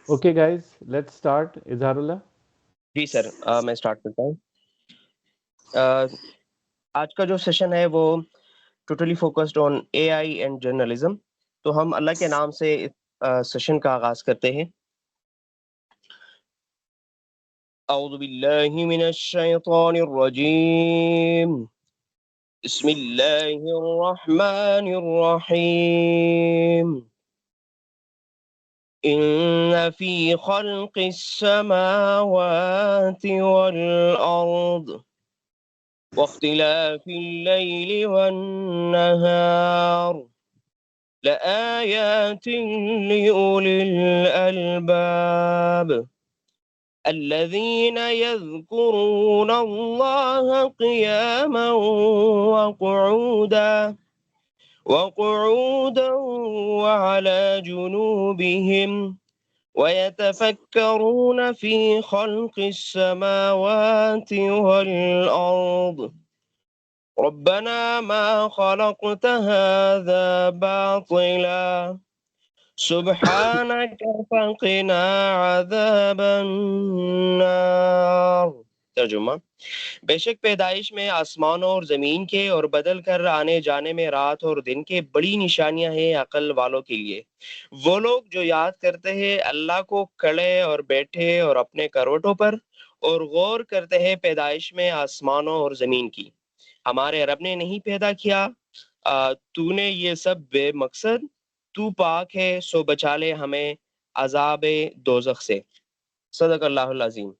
Okay, guys, let's start. Izharullah. جی سر، میں start کرتا ہوں. آج کا جو سیشن ہے وہ totally focused on a I and journalism. تو ہم اللہ کے نام سے سیشن کا آغاز کرتے ہیں. اعوذ باللہ من الشیطان الرجیم. بسم اللہ الرحمن الرحیم. ان فی خلق السماوات والارض واختلاف الليل والنهار لآيات لأولي الألباب الذين يذكرون الله قياما وقعودا وعلى جنوبهم ويتفكرون في خلق السماوات والأرض ربنا ما خلقت هذا باطلا سبحانك فقنا عذاب النار. ترجمہ: بے شک پیدائش میں آسمانوں اور زمین کے اور بدل کر آنے جانے میں رات اور دن کے بڑی نشانیاں ہیں عقل والوں کے لیے. وہ لوگ جو یاد کرتے ہیں اللہ کو کھڑے اور بیٹھے اور اپنے کروٹوں پر، اور غور کرتے ہیں پیدائش میں آسمانوں اور زمین کی. ہمارے رب نے نہیں پیدا کیا تو نے یہ سب بے مقصد. تو پاک ہے سو بچا لے ہمیں عذاب دوزخ سے. صدق اللہ العظیم.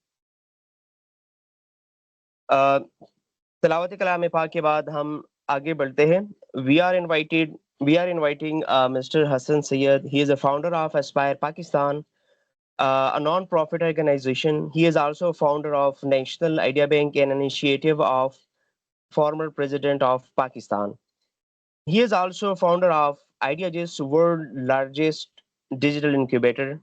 تلاوت کلام پاک کے بعد ہم آگے بڑھتے ہیں. We are inviting mister Hassan Syed. He is a founder of Aspire Pakistan, a non-profit organization. He is also a founder of National Idea Bank, an initiative of former President of Pakistan. He is also a founder of IdeaGist, world's largest digital incubator.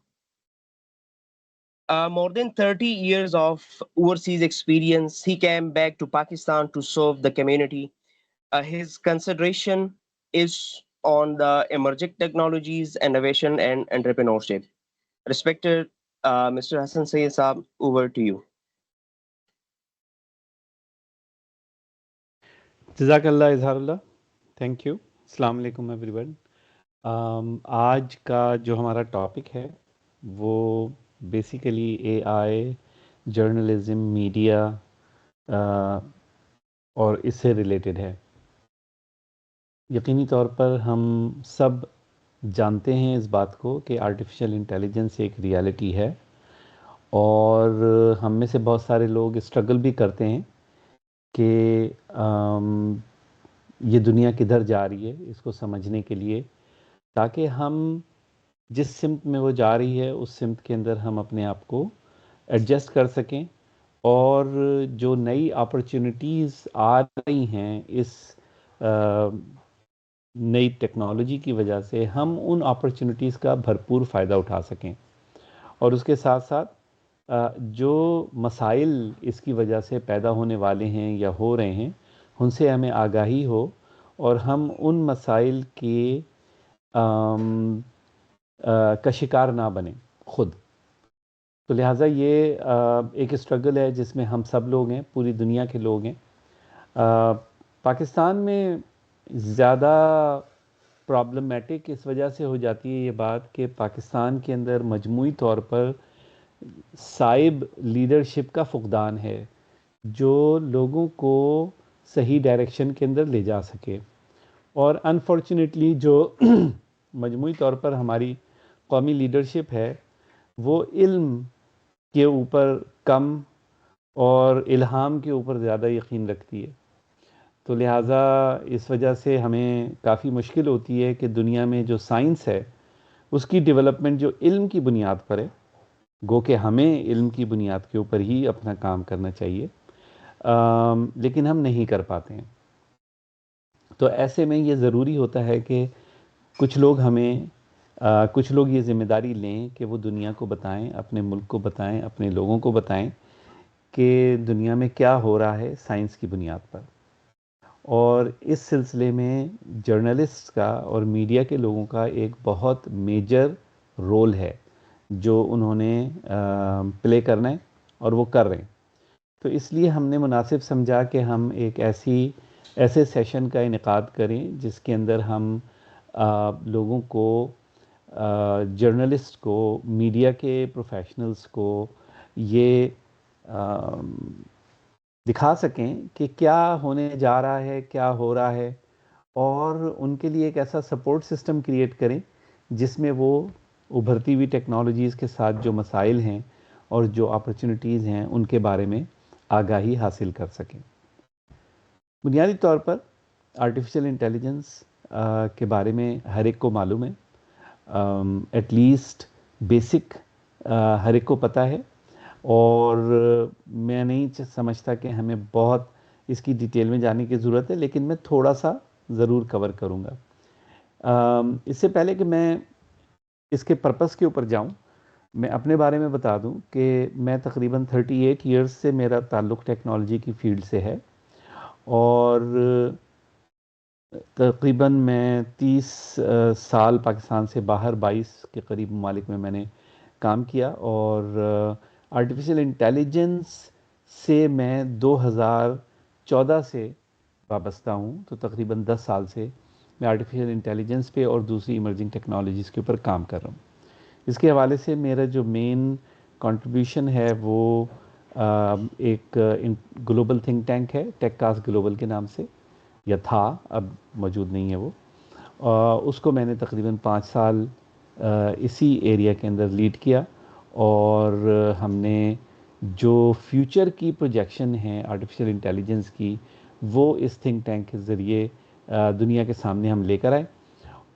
More than 30 years of overseas experience, he came back to Pakistan to serve the community. His consideration is on the emerging technologies, innovation, and entrepreneurship. Respected Mr. Hassan Sayyid Saab, over to you. جزاک اللہ اظہار اللہ. Thank you. السلام علیکم every one. آج کا جو ہمارا topic ہے وہ basically a I, journalism, media اور اس سے ریلیٹڈ ہے. یقینی طور پر ہم سب جانتے ہیں اس بات کو کہ آرٹیفیشیل انٹیلیجنس ایک ریالٹی ہے, اور ہم میں سے بہت سارے لوگ اسٹرگل بھی کرتے ہیں کہ یہ دنیا کدھر جا رہی ہے اس کو سمجھنے کے لیے, تاکہ ہم جس سمت میں وہ جا رہی ہے اس سمت کے اندر ہم اپنے آپ کو ایڈجسٹ کر سکیں, اور جو نئی اپرچونٹیز آ رہی ہیں اس نئی ٹیکنالوجی کی وجہ سے ہم ان اپرچونٹیز کا بھرپور فائدہ اٹھا سکیں, اور اس کے ساتھ ساتھ جو مسائل اس کی وجہ سے پیدا ہونے والے ہیں یا ہو رہے ہیں ان سے ہمیں آگاہی ہو, اور ہم ان مسائل کے کا شکار نہ بنیں خود. تو لہٰذا یہ ایک اسٹرگل ہے جس میں ہم سب لوگ ہیں, پوری دنیا کے لوگ ہیں. پاکستان میں زیادہ پرابلمیٹک اس وجہ سے ہو جاتی ہے یہ بات کہ پاکستان کے اندر مجموعی طور پر صائب لیڈرشپ کا فقدان ہے جو لوگوں کو صحیح ڈائریکشن کے اندر لے جا سکے. اور انفارچونیٹلی جو مجموعی طور پر ہماری قومی لیڈرشپ ہے وہ علم کے اوپر کم اور الہام کے اوپر زیادہ یقین رکھتی ہے. تو لہٰذا اس وجہ سے ہمیں کافی مشکل ہوتی ہے کہ دنیا میں جو سائنس ہے اس کی ڈیولپمنٹ جو علم کی بنیاد پر ہے, گو کہ ہمیں علم کی بنیاد کے اوپر ہی اپنا کام کرنا چاہیے, لیکن ہم نہیں کر پاتے ہیں. تو ایسے میں یہ ضروری ہوتا ہے کہ کچھ لوگ یہ ذمہ داری لیں کہ وہ دنیا کو بتائیں, اپنے ملک کو بتائیں, اپنے لوگوں کو بتائیں کہ دنیا میں کیا ہو رہا ہے سائنس کی بنیاد پر. اور اس سلسلے میں جرنلسٹ کا اور میڈیا کے لوگوں کا ایک بہت میجر رول ہے, جو انہوں نے پلے کرنا ہے اور وہ کر رہے ہیں. تو اس لیے ہم نے مناسب سمجھا کہ ہم ایک ایسے سیشن کا انعقاد کریں جس کے اندر ہم لوگوں کو، جرنلسٹ کو، میڈیا کے پروفیشنلز کو یہ دکھا سکیں کہ کیا ہونے جا رہا ہے، کیا ہو رہا ہے، اور ان کے لیے ایک ایسا سپورٹ سسٹم کریٹ کریں جس میں وہ ابھرتی ہوئی ٹیکنالوجیز کے ساتھ جو مسائل ہیں اور جو اپرچونٹیز ہیں ان کے بارے میں آگاہی حاصل کر سکیں. بنیادی طور پر آرٹیفیشل انٹیلیجنس کے بارے میں ہر ایک کو معلوم ہے، ایٹ لیسٹ بیسک ہر ایک کو پتہ ہے، اور میں نہیں سمجھتا کہ ہمیں بہت اس کی ڈیٹیل میں جانے کی ضرورت ہے، لیکن میں تھوڑا سا ضرور کور کروں گا. اس سے پہلے کہ میں اس کے پرپس کے اوپر جاؤں، میں اپنے بارے میں بتا دوں کہ میں تقریباً 38 ایئرس سے میرا تعلق ٹیکنالوجی کی فیلڈ سے ہے، اور تقریباً میں 30 سال پاکستان سے باہر 22 کے قریب ممالک میں نے کام کیا، اور آرٹیفیشل انٹیلیجنس سے میں 2014 سے وابستہ ہوں. تو تقریباً 10 سال سے میں آرٹیفیشل انٹیلیجنس پہ اور دوسری ایمرجنگ ٹیکنالوجیز کے اوپر کام کر رہا ہوں. اس کے حوالے سے میرا جو مین کنٹریبیوشن ہے وہ ایک گلوبل تھنک ٹینک ہے، ٹیک کاسٹ گلوبل کے نام سے، یا تھا، اب موجود نہیں ہے وہ. اس کو میں نے تقریباً 5 سال اسی ایریا کے اندر لیڈ کیا، اور ہم نے جو فیوچر کی پروجیکشن ہیں آرٹیفیشل انٹیلیجنس کی، وہ اس تھنک ٹینک کے ذریعے دنیا کے سامنے ہم لے کر آئے.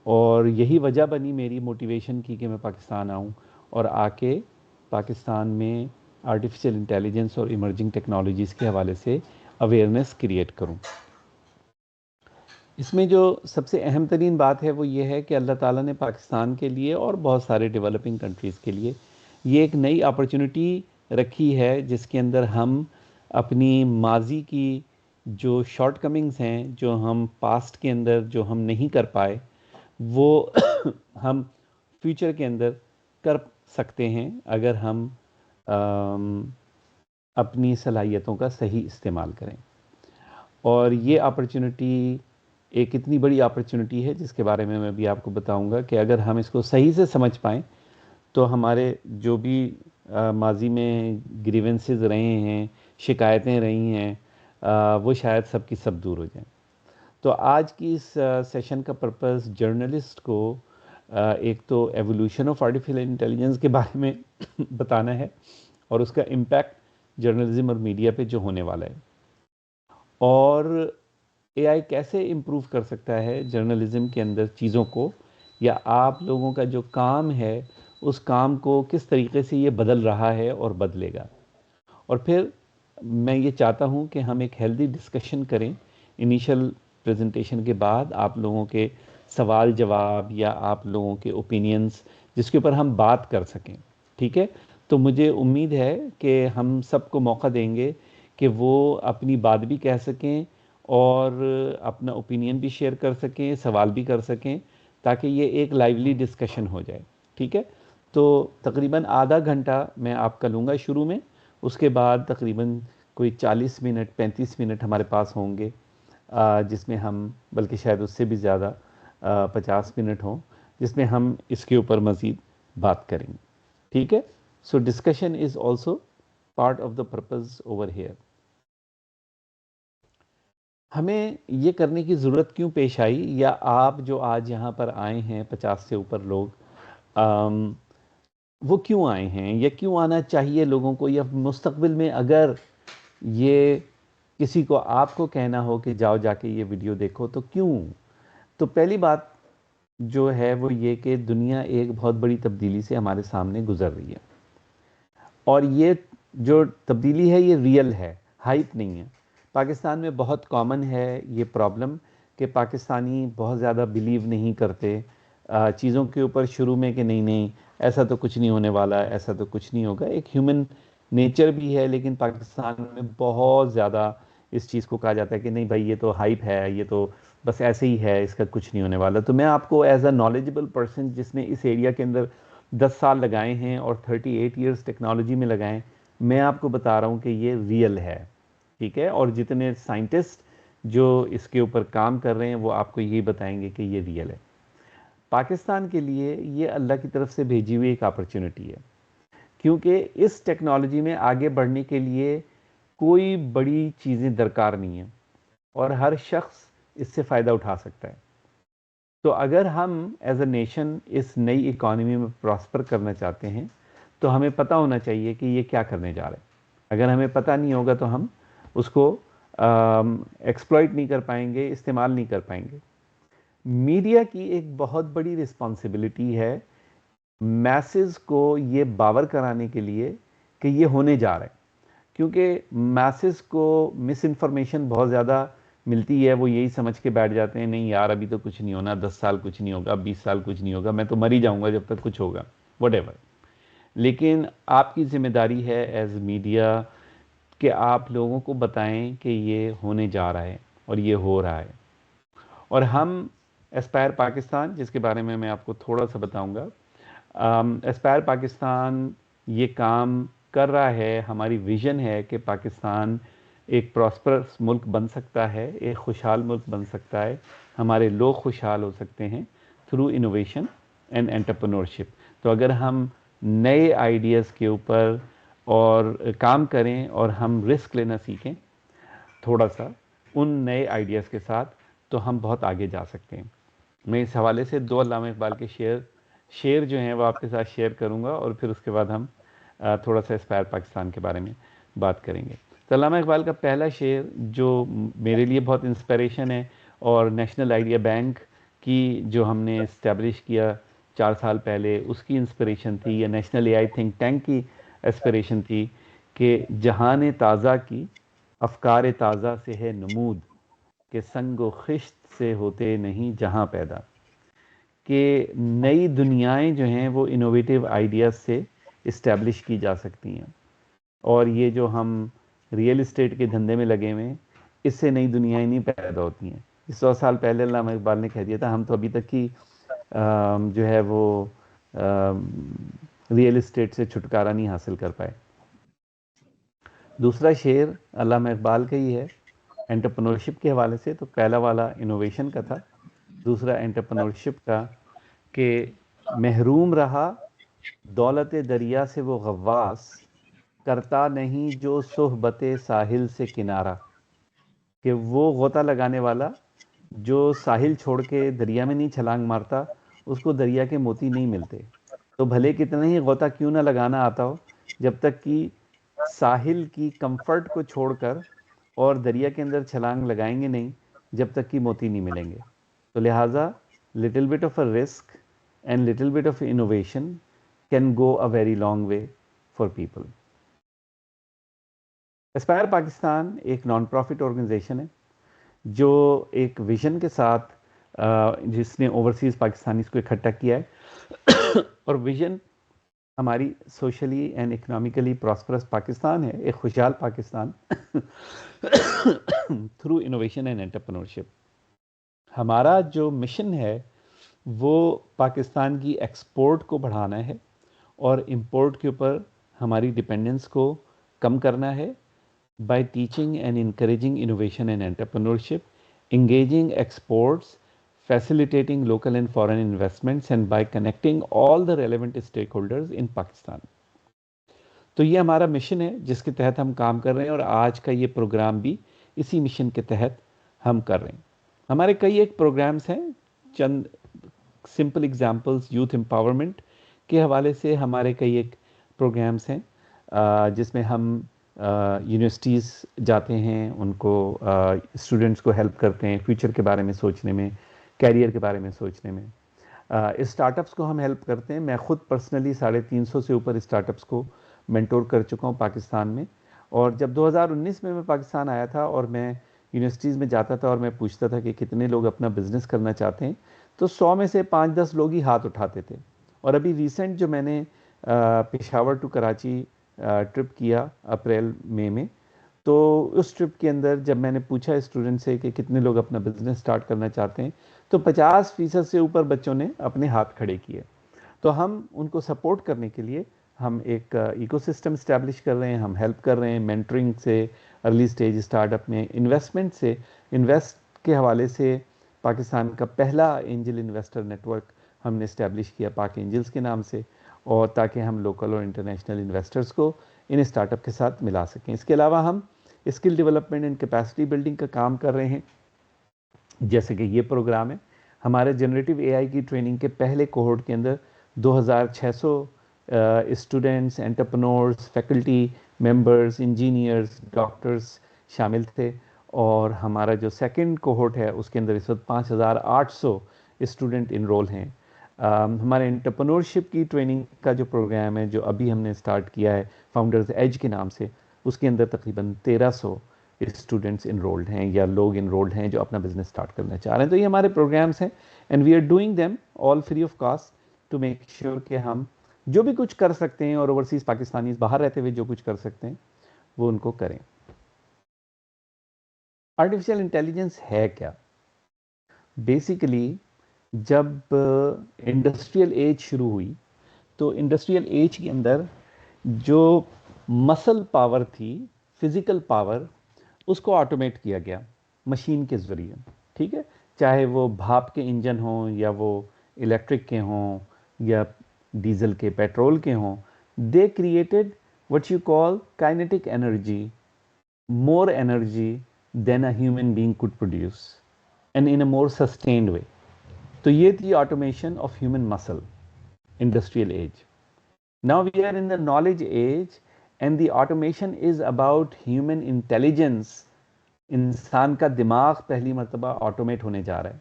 اور یہی وجہ بنی میری موٹیویشن کی کہ میں پاکستان آؤں اور آ کے پاکستان میں آرٹیفیشل انٹیلیجنس اور ایمرجنگ ٹیکنالوجیز کے حوالے سے اویئرنیس کریٹ کروں. اس میں جو سب سے اہم ترین بات ہے وہ یہ ہے کہ اللہ تعالیٰ نے پاکستان کے لیے اور بہت سارے ڈیولپنگ کنٹریز کے لیے یہ ایک نئی اپرچونٹی رکھی ہے، جس کے اندر ہم اپنی ماضی کی جو شارٹ کمنگز ہیں، جو ہم پاسٹ کے اندر جو ہم نہیں کر پائے، وہ ہم فیوچر کے اندر کر سکتے ہیں اگر ہم اپنی صلاحیتوں کا صحیح استعمال کریں. اور یہ اپرچونٹی ایک اتنی بڑی اپرچونٹی ہے جس کے بارے میں بھی آپ کو بتاؤں گا کہ اگر ہم اس کو صحیح سے سمجھ پائیں تو ہمارے جو بھی ماضی میں گریونسز رہے ہیں، شکایتیں رہی ہیں، وہ شاید سب کی سب دور ہو جائیں. تو آج کی اس سیشن کا پرپس جرنلسٹ کو ایک تو ایوولوشن آف آرٹیفیشل انٹیلیجنس کے بارے میں بتانا ہے، اور اس کا امپیکٹ جرنلزم اور میڈیا پہ جو ہونے والا ہے، اور اے آئی کیسے امپروو کر سکتا ہے جرنلزم کے اندر چیزوں کو، یا آپ لوگوں کا جو کام ہے اس کام کو کس طریقے سے یہ بدل رہا ہے اور بدلے گا. اور پھر میں یہ چاہتا ہوں کہ ہم ایک ہیلدی ڈسکشن کریں انیشل پریزنٹیشن کے بعد، آپ لوگوں کے سوال جواب یا آپ لوگوں کے اوپینینز جس کے اوپر ہم بات کر سکیں. ٹھیک ہے؟ تو مجھے امید ہے کہ ہم سب کو موقع دیں گے کہ وہ اپنی بات بھی کہہ سکیں اور اپنا اوپینین بھی شیئر کر سکیں، سوال بھی کر سکیں، تاکہ یہ ایک لائیولی ڈسکشن ہو جائے. ٹھیک ہے؟ تو تقریباً آدھا گھنٹہ میں آپ کا لوں گا شروع میں، اس کے بعد تقریباً کوئی 40 منٹ 35 منٹ ہمارے پاس ہوں گے، جس میں ہم، بلکہ شاید اس سے بھی زیادہ 50 منٹ ہوں، جس میں ہم اس کے اوپر مزید بات کریں گے. ٹھیک ہے؟ So discussion is also part of the purpose over here. ہمیں یہ کرنے کی ضرورت کیوں پیش آئی، یا آپ جو آج یہاں پر آئے ہیں 50 سے اوپر لوگ، وہ کیوں آئے ہیں، یا کیوں آنا چاہیے لوگوں کو، یا مستقبل میں اگر یہ کسی کو آپ کو کہنا ہو کہ جاؤ جا کے یہ ویڈیو دیکھو تو کیوں؟ تو پہلی بات جو ہے وہ یہ کہ دنیا ایک بہت بڑی تبدیلی سے ہمارے سامنے گزر رہی ہے، اور یہ جو تبدیلی ہے یہ ریئل ہے، ہائپ نہیں ہے. پاکستان میں بہت کامن ہے یہ پرابلم کہ پاکستانی بہت زیادہ بلیو نہیں کرتے چیزوں کے اوپر شروع میں، کہ نہیں نہیں ایسا تو کچھ نہیں ہونے والا، ایسا تو کچھ نہیں ہوگا. ایک ہیومن نیچر بھی ہے، لیکن پاکستان میں بہت زیادہ اس چیز کو کہا جاتا ہے کہ نہیں بھائی یہ تو ہائپ ہے، یہ تو بس ایسے ہی ہے، اس کا کچھ نہیں ہونے والا. تو میں آپ کو ایز اے نالجبل پرسن جس نے اس ایریا کے اندر 10 سال لگائے ہیں اور 38 ایئرس ٹیکنالوجی میں لگائیں، میں آپ کو بتا رہا ہوں کہ یہ ریئل ہے، ٹھیک ہے؟ اور جتنے سائنٹسٹ جو اس کے اوپر کام کر رہے ہیں وہ آپ کو یہی بتائیں گے کہ یہ ریئل ہے۔ پاکستان کے لیے یہ اللہ کی طرف سے بھیجی ہوئی ایک اپرچونٹی ہے، کیونکہ اس ٹیکنالوجی میں آگے بڑھنے کے لیے کوئی بڑی چیزیں درکار نہیں ہیں اور ہر شخص اس سے فائدہ اٹھا سکتا ہے۔ تو اگر ہم ایز اے نیشن اس نئی اکانومی میں پراسپر کرنا چاہتے ہیں تو ہمیں پتہ ہونا چاہیے کہ یہ کیا کرنے جا رہے ہیں۔ اگر ہمیں پتہ نہیں ہوگا تو ہم اس کو ایکسپلائٹ نہیں کر پائیں گے، استعمال نہیں کر پائیں گے۔ میڈیا کی ایک بہت بڑی رسپانسبلٹی ہے میسز کو یہ باور کرانے کے لیے کہ یہ ہونے جا رہا ہے، کیونکہ میسز کو مس انفارمیشن بہت زیادہ ملتی ہے، وہ یہی سمجھ کے بیٹھ جاتے ہیں نہیں یار ابھی تو کچھ نہیں ہونا، 10 سال کچھ نہیں ہوگا، 20 سال کچھ نہیں ہوگا، میں تو مر ہی جاؤں گا جب تک کچھ ہوگا، وٹ ایور۔ لیکن آپ کی ذمہ داری ہے ایز میڈیا کہ آپ لوگوں کو بتائیں کہ یہ ہونے جا رہا ہے اور یہ ہو رہا ہے۔ اور ہم اسپائر پاکستان، جس کے بارے میں آپ کو تھوڑا سا بتاؤں گا، اسپائر پاکستان یہ کام کر رہا ہے، ہماری ویژن ہے کہ پاکستان ایک پراسپرس ملک بن سکتا ہے، ایک خوشحال ملک بن سکتا ہے، ہمارے لوگ خوشحال ہو سکتے ہیں تھرو انوویشن اینڈ انٹرپرنورشپ۔ تو اگر ہم نئے آئیڈیاز کے اوپر اور کام کریں اور ہم رسک لینا سیکھیں تھوڑا سا ان نئے آئیڈیاز کے ساتھ، تو ہم بہت آگے جا سکتے ہیں۔ میں اس حوالے سے 2 علامہ اقبال کے شعر جو ہیں وہ آپ کے ساتھ شیئر کروں گا، اور پھر اس کے بعد ہم تھوڑا سا اسپائر پاکستان کے بارے میں بات کریں گے۔ تو علامہ اقبال کا پہلا شعر جو میرے لیے بہت انسپریشن ہے، اور نیشنل آئیڈیا بینک کی جو ہم نے اسٹیبلش کیا 4 سال پہلے، اس کی انسپریشن تھی، یا national A I think tank کی انسپریشن تھی کہ جہان تازہ کی افکار تازہ سے ہے نمود، کہ سنگ و خشت سے ہوتے نہیں جہاں پیدا، کہ نئی دنیایں جو ہیں وہ انوویٹیو آئیڈیاز سے اسٹیبلش کی جا سکتی ہیں، اور یہ جو ہم ریئل اسٹیٹ کے دھندے میں لگے ہوئے ہیں اس سے نئی دنیایں نہیں پیدا ہوتی ہیں۔ 100 سال پہلے علامہ اقبال نے کہہ دیا تھا، ہم تو ابھی تک کی جو ہے وہ ریئل اسٹیٹ سے چھٹکارا نہیں حاصل کر پائے۔ دوسرا شعر علامہ اقبال کا ہی ہے انٹرپرنورشپ کے حوالے سے، تو پہلا والا انوویشن کا تھا، دوسرا انٹرپرنورشپ کا، کہ محروم رہا دولت دریا سے وہ غواص، کرتا نہیں جو صحبت ساحل سے کنارہ، کہ وہ غوطہ لگانے والا جو ساحل چھوڑ کے دریا میں نہیں چھلانگ مارتا، اس کو دریا کے موتی نہیں ملتے۔ تو بھلے کتنا ہی غوطہ کیوں نہ لگانا آتا ہو، جب تک کہ ساحل کی کمفرٹ کو چھوڑ کر اور دریا کے اندر چھلانگ لگائیں گے نہیں، جب تک کہ موتی نہیں ملیں گے۔ تو لہٰذا little bit of a risk and little bit of innovation can go a very long way for people. Aspire Pakistan ایک نان پروفٹ آرگنائزیشن ہے جو ایک ویژن کے ساتھ جس نے اوورسیز پاکستانیز کو اکٹھا کیا ہے، اور ویژن ہماری socially and economically prosperous Pakistan ہے، ایک خوشحال Pakistan through innovation and entrepreneurship. ہمارا جو مشن ہے وہ پاکستان کی ایکسپورٹ کو بڑھانا ہے اور امپورٹ کے اوپر ہماری ڈپینڈنس کو کم کرنا ہے، by teaching and encouraging innovation and entrepreneurship, engaging exports, facilitating local and foreign investments, and by connecting all the relevant stakeholders in Pakistan۔ تو یہ ہمارا مشن ہے جس کے تحت ہم کام کر رہے ہیں، اور آج کا یہ پروگرام بھی اسی مشن کے تحت ہم کر رہے ہیں۔ ہمارے کئی ایک پروگرامز ہیں، چند سمپل اگزامپلز یوتھ امپاورمنٹ کے حوالے سے ہمارے کئی ایک پروگرامز ہیں، جس میں ہم یونیورسٹیز جاتے ہیں، ان کو اسٹوڈنٹس کو ہیلپ کرتے ہیں فیوچر کے بارے میں سوچنے میں، کیریئر کے بارے میں سوچنے میں۔ اسٹارٹ اپس کو ہم ہیلپ کرتے ہیں، میں خود پرسنلی 350 سے اوپر اسٹارٹ اپس کو مینٹور کر چکا ہوں پاکستان میں۔ اور جب 2019 میں پاکستان آیا تھا اور میں یونیورسٹیز میں جاتا تھا اور میں پوچھتا تھا کہ کتنے لوگ اپنا بزنس کرنا چاہتے ہیں، تو 100 میں سے 5-10 لوگ ہی ہاتھ اٹھاتے تھے۔ اور ابھی ریسنٹ جو میں نے پشاور ٹو کراچی ٹرپ کیا اپریل مئی میں، تو اس ٹرپ کے اندر جب میں نے پوچھا اسٹوڈنٹ سے کہ کتنے لوگ اپنا بزنس سٹارٹ کرنا چاہتے ہیں، تو 50% سے اوپر بچوں نے اپنے ہاتھ کھڑے کیے۔ تو ہم ان کو سپورٹ کرنے کے لیے ہم ایک ایکو سسٹم اسٹیبلش کر رہے ہیں, ہم ہیلپ کر رہے ہیں مینٹرنگ سے, ارلی سٹیج اسٹارٹ اپ میں انویسٹمنٹ سے. انویسٹ کے حوالے سے پاکستان کا پہلا اینجل انویسٹر نیٹ ورک ہم نے اسٹیبلش کیا پاک اینجلز کے نام سے, اور تاکہ ہم لوکل اور انٹرنیشنل انویسٹرز کو ان اسٹارٹ اپ کے ساتھ ملا سکیں. اس کے علاوہ ہم skill development and capacity building کا کام کر رہے ہیں, جیسے کہ یہ پروگرام ہے. ہمارے جنریٹو اے آئی کی ٹریننگ کے پہلے کوہورٹ کے اندر 2600 students, entrepreneurs, faculty members, engineers, doctors شامل تھے, اور ہمارا جو سیکنڈ کوہورٹ ہے اس کے اندر اس وقت 5800 اسٹوڈنٹ انرول ہیں. ہمارے انٹرپرنورشپ کی ٹریننگ کا جو پروگرام ہے جو ابھی ہم نے اسٹارٹ کیا ہے فاؤنڈرز ایج کے نام سے, اس کے اندر تقریباً 1300 اسٹوڈنٹس انرولڈ ہیں یا لوگ انرولڈ ہیں جو اپنا بزنس اسٹارٹ کرنا چاہ رہے ہیں. تو یہ ہمارے پروگرامس ہیں, and we are doing them all free of cost to make sure کہ ہم جو بھی کچھ کر سکتے ہیں, اور اوورسیز پاکستانیز باہر رہتے ہوئے جو کچھ کر سکتے ہیں وہ ان کو کریں. آرٹیفیشیل انٹیلیجنس ہے کیا؟ بیسیکلی جب انڈسٹریل ایج شروع ہوئی تو انڈسٹریل ایج کے اندر جو مسل پاور تھی, فزیکل پاور, اس کو آٹومیٹ کیا گیا مشین کے ذریعے. ٹھیک ہے, چاہے وہ بھاپ کے انجن ہوں یا وہ الیکٹرک کے ہوں یا ڈیزل کے, پیٹرول کے ہوں. They created what you call kinetic energy, more energy than a human being could produce and in a more sustained way. تو یہ تھی automation of human muscle, industrial age. Now we are in the knowledge age and the automation is about human intelligence. انسان کا دماغ پہلی مرتبہ automate ہونے جا رہا ہے,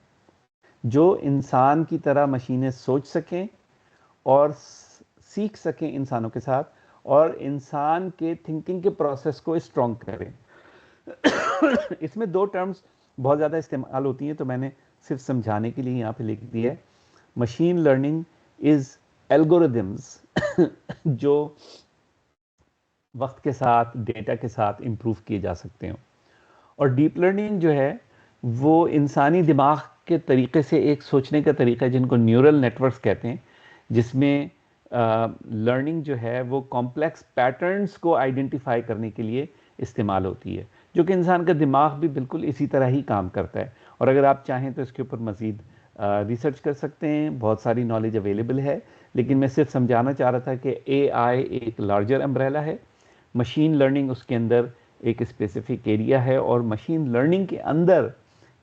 جو انسان کی طرح مشینیں سوچ سکیں اور سیکھ سکیں انسانوں کے ساتھ, اور انسان کے تھنکنگ کے پروسیس کو اسٹرانگ کریں. اس میں دو ٹرمز بہت زیادہ استعمال ہوتی ہیں, تو میں نے صرف سمجھانے کے لیے یہاں پہ لکھ دیا ہے. مشین لرننگ از الگوریدمز جو وقت کے ساتھ, ڈیٹا کے ساتھ امپروو کیے جا سکتے ہیں, اور ڈیپ لرننگ جو ہے وہ انسانی دماغ کے طریقے سے ایک سوچنے کا طریقہ ہے جن کو نیورل نیٹورکس کہتے ہیں, جس میں لرننگ جو ہے وہ کمپلیکس پیٹرنز کو آئیڈینٹیفائی کرنے کے لیے استعمال ہوتی ہے, جو کہ انسان کا دماغ بھی بالکل اسی طرح ہی کام کرتا ہے. اور اگر آپ چاہیں تو اس کے اوپر مزید ریسرچ کر سکتے ہیں, بہت ساری نالج اویلیبل ہے, لیکن میں صرف سمجھانا چاہ رہا تھا کہ اے آئی ایک لارجر امبریلا ہے, مشین لرننگ اس کے اندر ایک اسپیسیفک ایریا ہے, اور مشین لرننگ کے اندر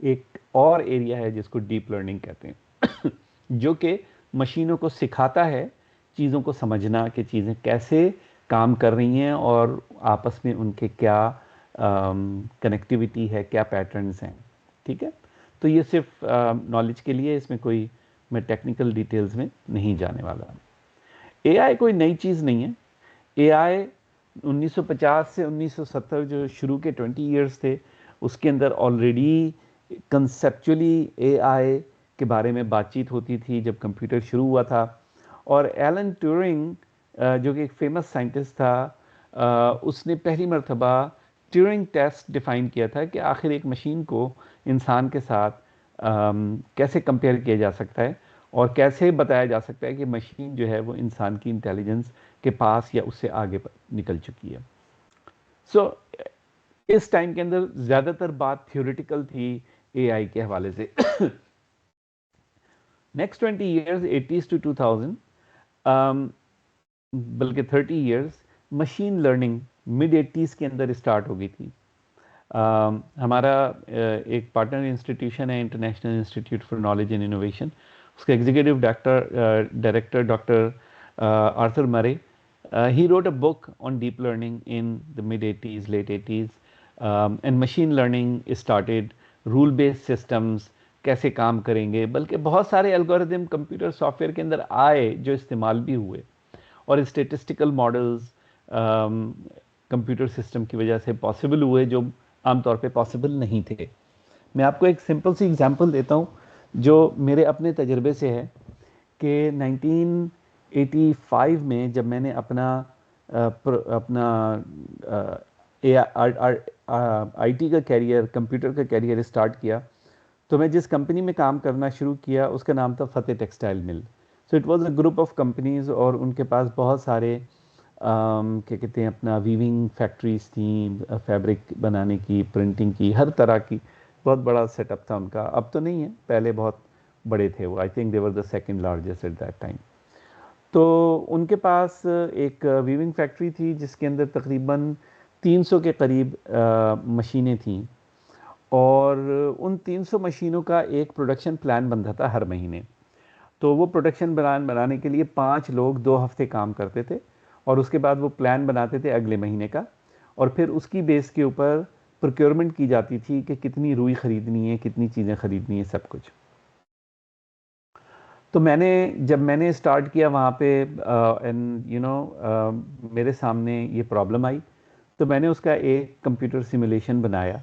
ایک اور ایریا ہے جس کو ڈیپ لرننگ کہتے ہیں جو کہ مشینوں کو سکھاتا ہے چیزوں کو سمجھنا, کہ چیزیں کیسے کام کر رہی ہیں اور آپس میں ان کے کیا کنیکٹیوٹی ہے, کیا پیٹرنز ہیں. ٹھیک ہے, تو یہ صرف نالج کے لیے, اس میں کوئی میں ٹیکنیکل ڈیٹیلز میں نہیں جانے والا. اے آئی کوئی نئی چیز نہیں ہے. اے آئی 1950 سے 1970 جو شروع کے 20 ایئرس تھے اس کے اندر آلریڈی کنسیپچولی اے آئی کے بارے میں بات چیت ہوتی تھی جب کمپیوٹر شروع ہوا تھا. اور ایلن ٹیورنگ جو کہ ایک فیمس سائنٹسٹ تھا, اس نے پہلی مرتبہ ٹیورنگ ٹیسٹ ڈیفائن کیا تھا کہ آخر ایک مشین کو انسان کے ساتھ کیسے کمپیئر کیا جا سکتا ہے, اور کیسے بتایا جا سکتا ہے کہ مشین جو ہے وہ انسان کی انٹیلیجنس کے پاس یا اس سے آگے نکل چکی ہے. سو اس ٹائم کے اندر زیادہ تر بات تھیوریٹیکل تھی اے آئی کے حوالے سے. نیکسٹ 20 ایئرز 80s to 2000 بلکہ 30 years machine learning mid 80s کے اندر اسٹارٹ ہو گئی تھی. ہمارا ایک پارٹنر انسٹیٹیوشن ہے international institute for knowledge and innovation, اس کا executive director doctor Arthur Murray. He wrote a book on deep learning in the mid 80s, late 80s, and machine learning started, rule based systems کیسے کام کریں گے, بلکہ بہت سارے algorithm computer soft where کے اندر آئے جو استعمال بھی ہوئے, اور اسٹیٹسٹیکل ماڈلز کمپیوٹر سسٹم کی وجہ سے پاسبل ہوئے جو عام طور پہ پاسبل نہیں تھے. میں آپ کو ایک سمپل سی ایگزامپل دیتا ہوں جو میرے اپنے تجربے سے ہے کہ 1985 میں جب میں نے اپنا آئی ٹی کا کیریئر, کمپیوٹر کا کیریئر اسٹارٹ کیا, تو میں جس کمپنی میں کام کرنا شروع کیا اس کا نام تھا Fateh textile mill. So it was a group of companies, اور ان کے پاس بہت سارے کیا کہتے ہیں اپنا ویونگ فیکٹریز تھیں، فیبرک بنانے کی، پرنٹنگ کی، ہر طرح کی بہت بڑا سیٹ اپ تھا ان کا. اب تو نہیں ہے، پہلے بہت بڑے تھے وہ. I think they were the second largest at that time. تو ان کے پاس ایک ویونگ فیکٹری تھی جس کے اندر تقریباً 300 کے قریب مشینیں تھیں، اور ان 300 مشینوں کا ایک پروڈکشن پلان بنتا تھا ہر مہینے. تو وہ پروڈکشن پلان بنانے کے لیے 5 لوگ 2 ہفتے کام کرتے تھے، اور اس کے بعد وہ پلان بناتے تھے اگلے مہینے کا، اور پھر اس کی بیس کے اوپر پروکیورمنٹ کی جاتی تھی کہ کتنی روئی خریدنی ہے، کتنی چیزیں خریدنی ہے، سب کچھ. تو جب میں نے اسٹارٹ کیا وہاں پہ، میرے سامنے یہ پرابلم آئی. تو میں نے اس کا ایک کمپیوٹر سیمولیشن بنایا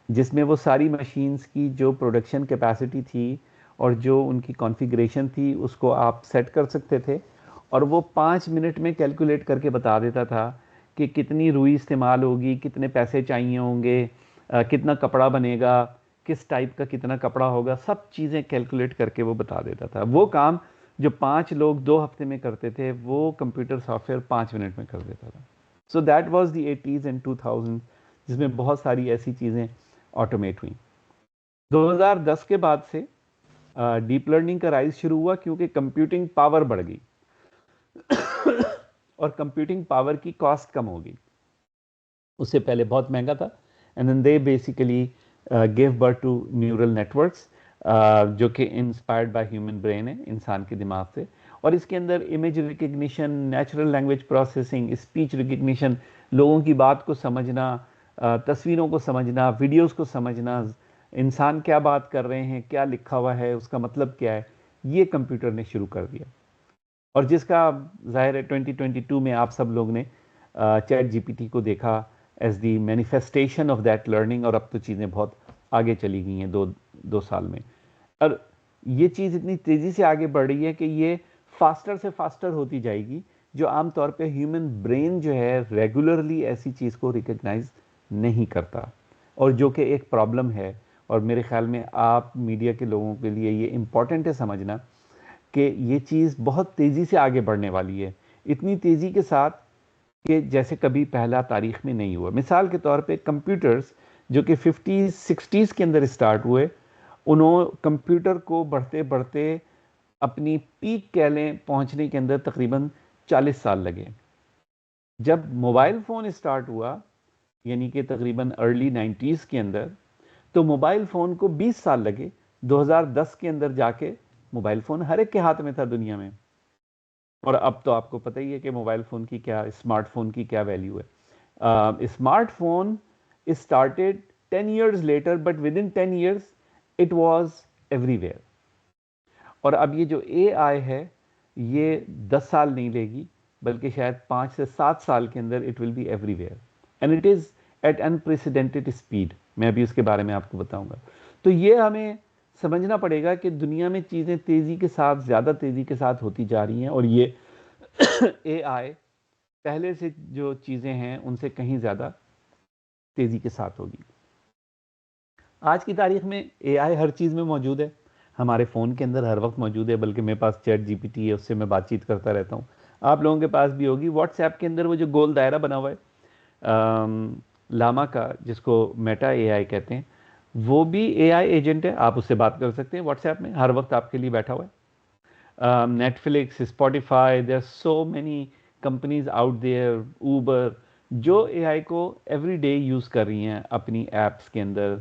جس میں وہ ساری مشینز کی جو پروڈکشن کیپیسٹی تھی اور جو ان کی کانفیگریشن تھی اس کو آپ سیٹ کر سکتے تھے، اور وہ 5 منٹ میں کیلکولیٹ کر کے بتا دیتا تھا کہ کتنی روئی استعمال ہوگی، کتنے پیسے چاہیے ہوں گے، کتنا کپڑا بنے گا، کس ٹائپ کا کتنا کپڑا ہوگا، سب چیزیں کیلکولیٹ کر کے وہ بتا دیتا تھا. وہ کام جو 5 لوگ 2 ہفتے میں کرتے تھے وہ کمپیوٹر سافٹ ویئر 5 منٹ میں کر دیتا تھا. So that was the 80s and 2000 جس میں بہت ساری ایسی چیزیں آٹومیٹ ہوئیں. 2010 کے بعد سے ڈیپ لرننگ کا رائز شروع ہوا کیونکہ کمپیوٹنگ پاور بڑھ گئی اور کمپیوٹنگ پاور کی کاسٹ کم ہو گئی. اس سے پہلے بہت مہنگا تھا. And then they basically gave birth to neural networks جو کہ انسپائرڈ بائی ہیومن برین ہے، انسان کے دماغ سے. اور اس کے اندر image recognition, natural language processing, speech recognition, لوگوں کی بات کو سمجھنا، تصویروں کو سمجھنا، ویڈیوز کو سمجھنا، انسان کیا بات کر رہے ہیں، کیا لکھا ہوا ہے، اس کا مطلب کیا ہے، یہ کمپیوٹر نے شروع کر دیا. اور جس کا ظاہر ہے 2022 میں آپ سب لوگ نے چیٹ جی پی ٹی کو دیکھا as the manifestation of that learning. اور اب تو چیزیں بہت آگے چلی گئی ہیں 2 سال میں. اور یہ چیز اتنی تیزی سے آگے بڑھ رہی ہے کہ یہ فاسٹر سے فاسٹر ہوتی جائے گی، جو عام طور پہ ہیومن برین جو ہے ریگولرلی ایسی چیز کو ریکگنائز نہیں کرتا، اور جو کہ ایک پرابلم ہے. اور میرے خیال میں آپ میڈیا کے لوگوں کے لیے یہ امپورٹنٹ ہے سمجھنا کہ یہ چیز بہت تیزی سے آگے بڑھنے والی ہے، اتنی تیزی کے ساتھ کہ جیسے کبھی پہلا تاریخ میں نہیں ہوا. مثال کے طور پہ کمپیوٹرز جو کہ 50s 60s کے اندر اسٹارٹ ہوئے، کمپیوٹر کو بڑھتے بڑھتے اپنی پیک کہہ لیں پہنچنے کے اندر تقریباً 40 سال لگے. جب موبائل فون اسٹارٹ ہوا یعنی کہ تقریباً ارلی 90s کے اندر، تو موبائل فون کو 20 سال لگے. 2010 کے اندر جا کے موبائل فون ہر ایک کے ہاتھ میں تھا دنیا میں. اور اب تو آپ کو پتہ ہی ہے کہ موبائل فون کی کیا، اسمارٹ فون کی کیا ویلیو ہے. Smart phone started 10 years later but within 10 years it was everywhere. اور اب یہ جو اے آئی ہے یہ 10 سال نہیں لے گی بلکہ شاید 5 سے 7 سال کے اندر it will be everywhere, and it is at unprecedented speed. میں ابھی اس کے بارے میں آپ کو بتاؤں گا. تو یہ ہمیں سمجھنا پڑے گا کہ دنیا میں چیزیں تیزی کے ساتھ، زیادہ تیزی کے ساتھ ہوتی جا رہی ہیں، اور یہ اے آئی پہلے سے جو چیزیں ہیں ان سے کہیں زیادہ تیزی کے ساتھ ہوگی. آج کی تاریخ میں اے آئی ہر چیز میں موجود ہے، ہمارے فون کے اندر ہر وقت موجود ہے، بلکہ میرے پاس چیٹ جی پی ٹی ہے، اس سے میں بات چیت کرتا رہتا ہوں. آپ لوگوں کے پاس بھی ہوگی. واٹس ایپ کے اندر وہ جو گول دائرہ بنا ہوا ہے لاما کا، جس کو میٹا اے آئی کہتے ہیں، وہ بھی اے آئی ایجنٹ ہے. آپ اس سے بات کر سکتے ہیں واٹس ایپ میں، ہر وقت آپ کے لیے بیٹھا ہوا ہے. Netflix, Spotify, there so many companies out there, Uber, جو اے آئی کو ایوری ڈے یوز کر رہی ہیں اپنی ایپس کے اندر،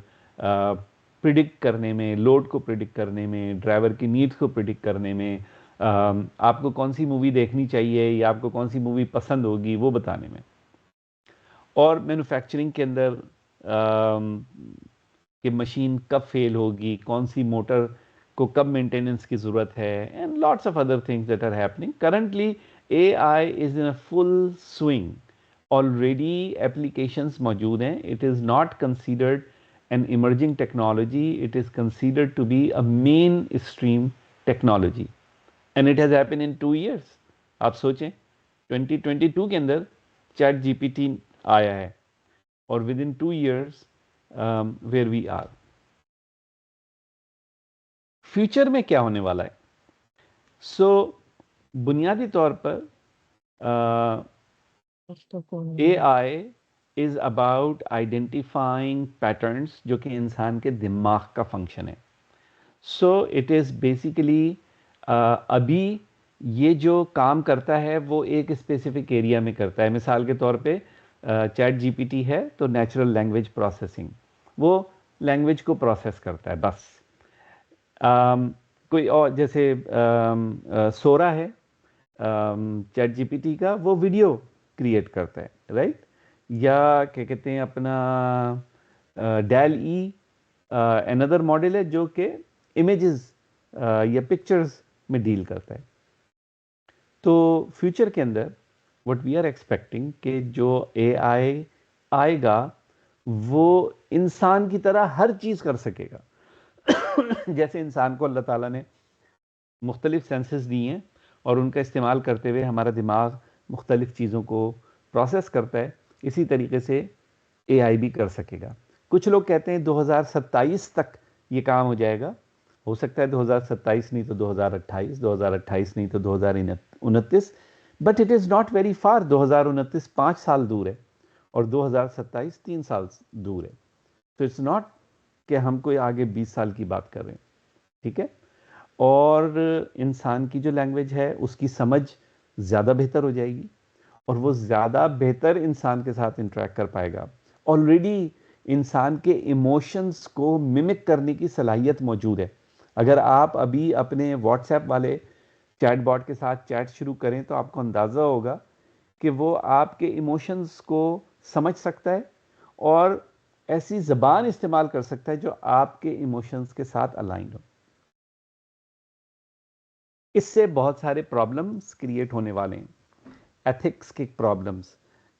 پریڈکٹ کرنے میں، لوڈ کو پریڈکٹ کرنے میں، ڈرائیور کی نیڈس کو پریڈکٹ کرنے میں، آپ کو کون سی مووی دیکھنی چاہیے یا آپ کو کون سی مووی پسند ہوگی وہ بتانے میں. اور مینوفیکچرنگ کے اندر کہ مشین کب فیل ہوگی، کون سی موٹر کو کب مینٹیننس کی ضرورت ہے، and lots of other things that are happening. Currently A I is in a full swing. Already applications موجود ہیں. It is not considered an emerging technology, it is considered to be a mainstream technology, and it has happened in 2 years. آپ سوچیں 2022 کے اندر chat G P T آیا ہے اور within 2 years where we are. Future میں کیا ہونے والا ہے؟ سو بنیادی طور پر اے I is about identifying patterns جو کہ انسان کے دماغ کا فنکشن ہے. سو اٹ از بیسیکلی ابھی یہ جو کام کرتا ہے وہ ایک اسپیسیفک ایریا میں کرتا ہے. مثال کے طور پہ چیٹ جی پی ٹی ہے تو نیچرل لینگویج پروسیسنگ، وہ لینگویج کو پروسیس کرتا ہے بس. کوئی اور جیسے سورا ہے چیٹ جی پی ٹی کا، وہ ویڈیو کریٹ کرتا ہے، رائٹ؟ یا کیا کہتے ہیں اپنا ڈیل ای اندر ماڈل ہے جو کہ امیجز یا پکچرز میں ڈیل کرتا ہے. تو فیوچر کے اندر وٹ وی آر ایکسپیکٹنگ کہ جو اے آئی آئے گا وہ انسان کی طرح ہر چیز کر سکے گا. جیسے انسان کو اللہ تعالیٰ نے مختلف سینسز دی ہیں اور ان کا استعمال کرتے ہوئے ہمارا دماغ مختلف چیزوں کو پروسیس کرتا ہے، اسی طریقے سے اے آئی بھی کر سکے گا. کچھ لوگ کہتے ہیں 2027 تک یہ کام ہو جائے گا. ہو سکتا ہے 2027 نہیں تو 2028، 2028 نہیں تو 2029، but it is not very for. 2029 5 سال دور ہے اور 2027 3 سال دور ہے. تو اٹس ناٹ کہ ہم کوئی آگے 20 سال کی بات کر رہے ہیں، ٹھیک ہے؟ اور انسان کی جو لینگویج ہے اس کی سمجھ زیادہ بہتر ہو جائے گی اور وہ زیادہ بہتر انسان کے ساتھ انٹریکٹ کر پائے گا. آلریڈی انسان کے ایموشنز کو ممک کرنے کی صلاحیت موجود ہے. اگر آپ ابھی اپنے واٹس ایپ والے چیٹ باٹ کے ساتھ چیٹ شروع کریں تو آپ کو اندازہ ہوگا کہ وہ آپ کے ایموشنز کو سمجھ سکتا ہے اور ایسی زبان استعمال کر سکتا ہے جو آپ کے ایموشنز کے ساتھ الائنڈ ہو. اس سے بہت سارے پرابلمز کریٹ ہونے والے ہیں، ایتھکس کے پرابلمز،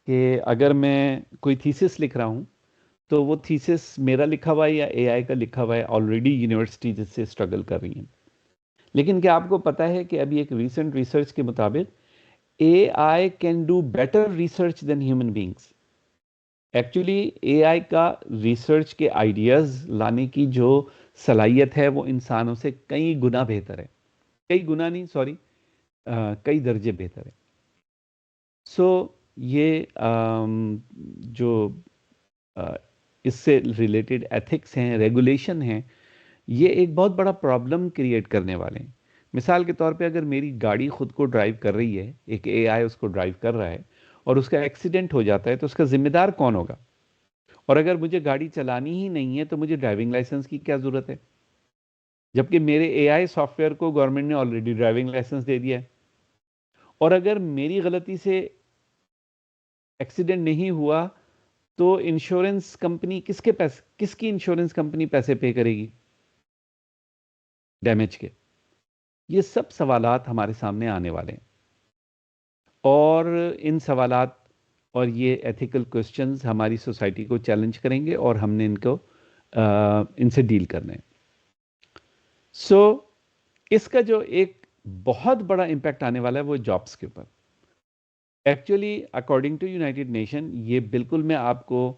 کہ اگر میں کوئی تھیسس لکھ رہا ہوں تو وہ تھیسس میرا لکھا ہوا ہے یا اے آئی کا لکھا ہوا ہے. آلریڈی یونیورسٹی جس سے اسٹرگل کر رہی ہیں. لیکن کیا آپ کو پتا ہے کہ ابھی ایک ریسنٹ ریسرچ کے مطابق A I can do better research than human beings. Actually A I کا ریسرچ کے آئیڈیاز لانے کی جو صلاحیت ہے وہ انسانوں سے کئی گنا بہتر ہے. کئی گنا نہیں، سوری، کئی درجے بہتر ہے. سو یہ جو اس سے ریلیٹڈ ایتھکس ہیں، ریگولیشن ہیں، یہ ایک بہت بڑا پرابلم کریٹ کرنے والے ہیں. مثال کے طور پہ اگر میری گاڑی خود کو ڈرائیو کر رہی ہے، ایک اے آئی اس کو ڈرائیو کر رہا ہے اور اس کا ایکسیڈنٹ ہو جاتا ہے تو اس کا ذمہ دار کون ہوگا؟ اور اگر مجھے گاڑی چلانی ہی نہیں ہے تو مجھے ڈرائیونگ لائسنس کی کیا ضرورت ہے؟ جبکہ میرے اے آئی سافٹ ویئر کو گورنمنٹ نے آلریڈی ڈرائیونگ لائسنس دے دیا ہے. اور اگر میری غلطی سے ایکسیڈنٹ نہیں ہوا تو انشورنس کمپنی کس کی انشورنس کمپنی پیسے پے کرے گی ڈیمیج کے؟ یہ سب سوالات ہمارے سامنے آنے والے ہیں اور ان سوالات اور یہ ایتھیکل کوسچنز ہماری سوسائٹی کو چیلنج کریں گے اور ہم نے ان سے ڈیل کرنا ہے. سو اس کا جو ایک بہت بڑا امپیکٹ آنے والا ہے وہ جابس کے اوپر. Actually according to United Nation, یہ بالکل میں آپ کو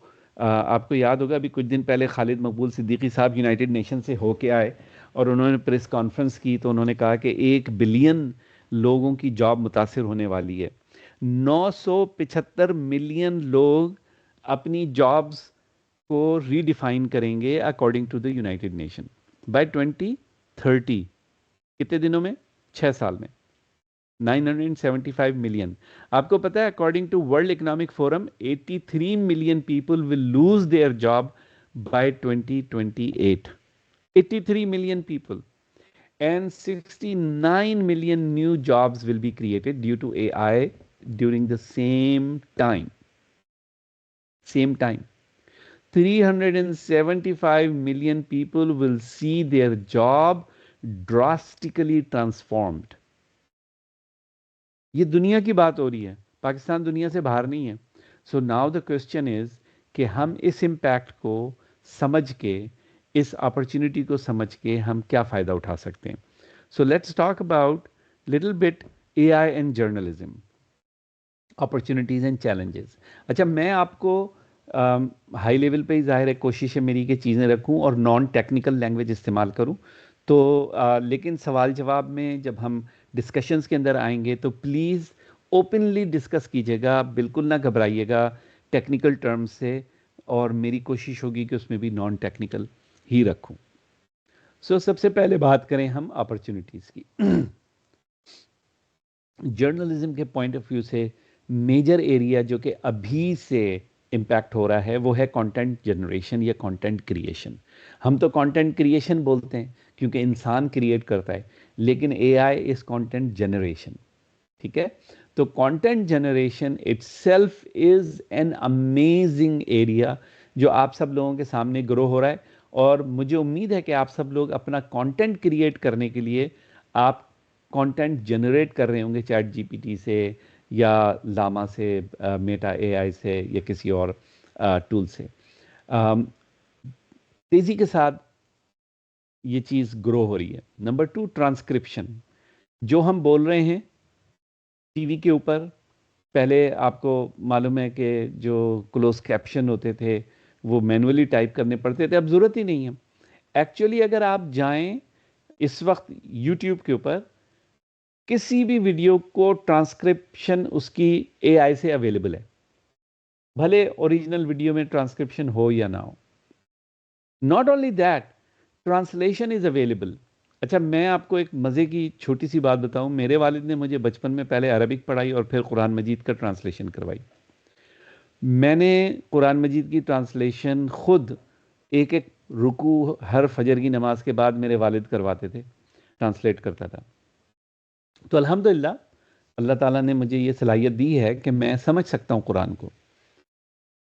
یاد ہوگا ابھی کچھ دن پہلے خالد مقبول صدیقی صاحب یونائٹڈ نیشن سے ہو کے آئے اور انہوں نے پریس کانفرنس کی تو انہوں نے کہا کہ 1 بلین لوگوں کی جاب متاثر ہونے والی ہے. 975 ملین لوگ اپنی جابز کو ری ڈیفائن کریں گے according to the United Nation by 2030. کتنے دنوں میں؟ 6 سال میں 975 ملین. آپ کو پتا ہے according to World Economic Forum 83 million people will lose their job by 2028. 83 million people and 69 million new jobs will be created due to AI during the same time. 375 million people will see their job drastically transformed. یہ دنیا کی بات ہو رہی ہے، پاکستان دنیا سے باہر نہیں ہے. So now the question is کہ ہم اس امپیکٹ کو سمجھ کے، اس اپرچونٹی کو سمجھ کے ہم کیا فائدہ اٹھا سکتے ہیں. So let's talk about little bit a I and journalism, opportunities and challenges. اچھا، میں آپ کو ہائی لیول پہ ہی ظاہر ہے کوشش ہے میری کہ چیزیں رکھوں اور نان ٹیکنیکل لینگویج استعمال کروں. تو لیکن سوال جواب میں جب ہم ڈسکشنز کے اندر آئیں گے تو پلیز اوپنلی ڈسکس کیجیے گا, بالکل نہ گھبرائیے گا ٹیکنیکل ٹرمز سے, اور میری کوشش ہوگی کہ اس میں بھی نان ٹیکنیکل ہی رکھوں. سب سے پہلے بات کریں ہم اپرچونیٹیز کی. جرنلزم کے پوائنٹ آف ویو سے میجر ایریا جو کہ ابھی سے امپیکٹ ہو رہا ہے وہ ہے کانٹینٹ جنریشن یا کانٹینٹ کریشن. ہم تو کانٹینٹ کریشن بولتے ہیں کیونکہ انسان کریٹ کرتا ہے, لیکن اے آئی از کانٹینٹ جنریشن. ٹھیک ہے, تو content generation it self is an amazing area جو آپ سب لوگوں کے سامنے گرو ہو رہا ہے, اور مجھے امید ہے کہ آپ سب لوگ اپنا کانٹینٹ کریٹ کرنے کے لیے آپ کانٹینٹ جنریٹ کر رہے ہوں گے چیٹ جی پی ٹی سے یا لاما سے, میٹا اے آئی سے یا کسی اور ٹول سے. تیزی کے ساتھ یہ چیز گرو ہو رہی ہے. Number 2, transcription. جو ہم بول رہے ہیں ٹی وی کے اوپر, پہلے آپ کو معلوم ہے کہ جو کلوز کیپشن ہوتے تھے وہ مینولی ٹائپ کرنے پڑتے تھے, اب ضرورت ہی نہیں ہے. ایکچولی اگر آپ جائیں اس وقت یوٹیوب کے اوپر, کسی بھی ویڈیو کو ٹرانسکرپشن اس کی اے آئی سے اویلیبل ہے, بھلے اوریجنل ویڈیو میں ٹرانسکرپشن ہو یا نہ ہو. Not only that, translation is available. اچھا, میں آپ کو ایک مزے کی چھوٹی سی بات بتاؤں. میرے والد نے مجھے بچپن میں پہلے عربک پڑھائی اور پھر قرآن مجید کا ٹرانسلیشن کروائی. میں نے قرآن مجید کی ٹرانسلیشن خود ایک ایک رکوع ہر فجر کی نماز کے بعد میرے والد کرواتے تھے, ٹرانسلیٹ کرتا تھا. تو الحمدللہ اللہ تعالیٰ نے مجھے یہ صلاحیت دی ہے کہ میں سمجھ سکتا ہوں قرآن کو.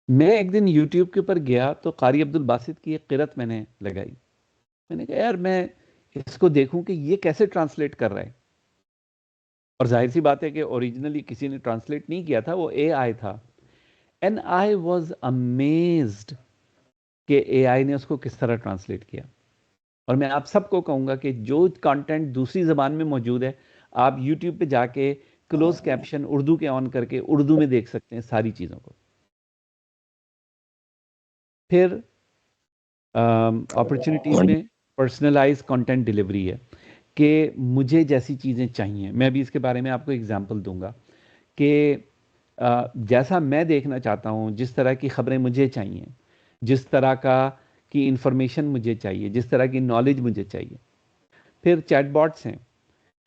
میں ایک دن یوٹیوب کے اوپر گیا تو قاری عبد الباسط کی ایک قرت میں نے لگائی. میں نے کہا یار میں اس کو دیکھوں کہ یہ کیسے ٹرانسلیٹ کر رہا ہے. اور ظاہر سی بات ہے کہ اوریجنلی کسی نے ٹرانسلیٹ نہیں کیا تھا, وہ اے آئی تھا. اینڈ آئی واز امیزڈ کہ اے آئی نے اس کو کس طرح ٹرانسلیٹ کیا. اور میں آپ سب کو کہوں گا کہ جو کانٹینٹ دوسری زبان میں موجود ہے, آپ یوٹیوب پہ جا کے کلوز کیپشن اردو کے آن کر کے اردو میں دیکھ سکتے ہیں ساری چیزوں کو. پھر اپرچونیٹیز میں پرسنلائز کنٹینٹ ڈلیوری ہے کہ مجھے جیسی چیزیں چاہیے. میں بھی اس کے بارے میں آپ کو اگزامپل دوں گا کہ جیسا میں دیکھنا چاہتا ہوں, جس طرح کی خبریں مجھے چاہیے, جس طرح کی انفارمیشن مجھے چاہیے, جس طرح کی نالج مجھے چاہیے. پھر چیٹ باٹس ہیں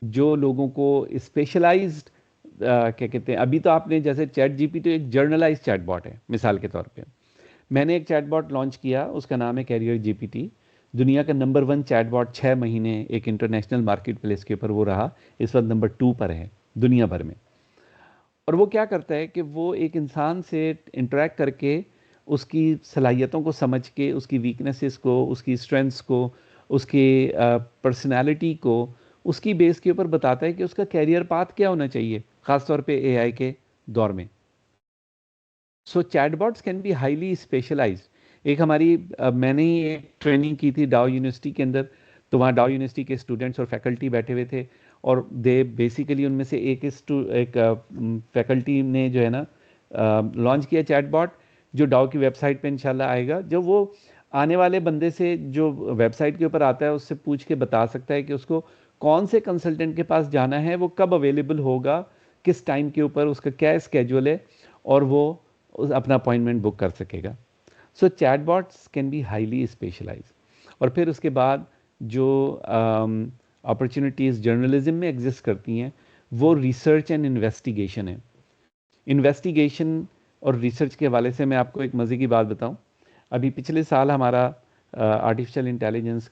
جو لوگوں کو اسپیشلائزڈ کیا کہتے ہیں, ابھی تو آپ نے جیسے چیٹ جی پی ٹی ایک جرنلائز چیٹ باٹ ہے. مثال کے طور پہ میں نے ایک چیٹ باٹ لانچ کیا, اس کا نام ہے کیریئر جی پی ٹی. دنیا کا نمبر 1 چیٹ باٹ 6 مہینے ایک انٹرنیشنل مارکیٹ پلیس کے اوپر وہ رہا, اس وقت نمبر 2 پر ہے دنیا بھر میں. اور وہ کیا کرتا ہے کہ وہ ایک انسان سے انٹریکٹ کر کے اس کی صلاحیتوں کو سمجھ کے, اس کی ویکنیسز کو, اس کی اسٹرینتھس کو, اس کی پرسنالٹی کو, اس کی بیس کے اوپر بتاتا ہے کہ اس کا کیریئر پاتھ کیا ہونا چاہیے, خاص طور پہ اے آئی کے دور میں. So chatbots can be highly specialised. ایک ہماری میں نے ہی ایک ٹریننگ کی تھی ڈاؤ یونیورسٹی کے اندر, تو وہاں ڈاؤ یونیورسٹی کے اسٹوڈنٹس اور فیکلٹی بیٹھے ہوئے تھے, اور دے بیسیکلی ان میں سے ایک فیکلٹی نے جو ہے نا لانچ کیا چیٹ باٹ, جو ڈاؤ کی ویب سائٹ پہ انشاءاللہ آئے گا. جو وہ آنے والے بندے سے جو ویب سائٹ کے اوپر آتا ہے اس سے پوچھ کے بتا سکتا ہے کہ اس کو کون سے کنسلٹنٹ کے پاس جانا ہے, وہ کب اویلیبل ہوگا, کس ٹائم کے اوپر, اس کا کیا اسکیجول ہے, اور وہ اپنا اپوائنٹمنٹ بک کر سکے گا. So chatbots can be highly specialise. اور پھر اس کے بعد جو اپرچونیٹیز جرنلزم میں ایگزسٹ کرتی ہیں وہ ریسرچ اینڈ انویسٹیگیشن ہے. انویسٹیگیشن اور ریسرچ کے حوالے سے میں آپ کو ایک مزے کی بات بتاؤں. ابھی پچھلے سال ہمارا artificial intelligence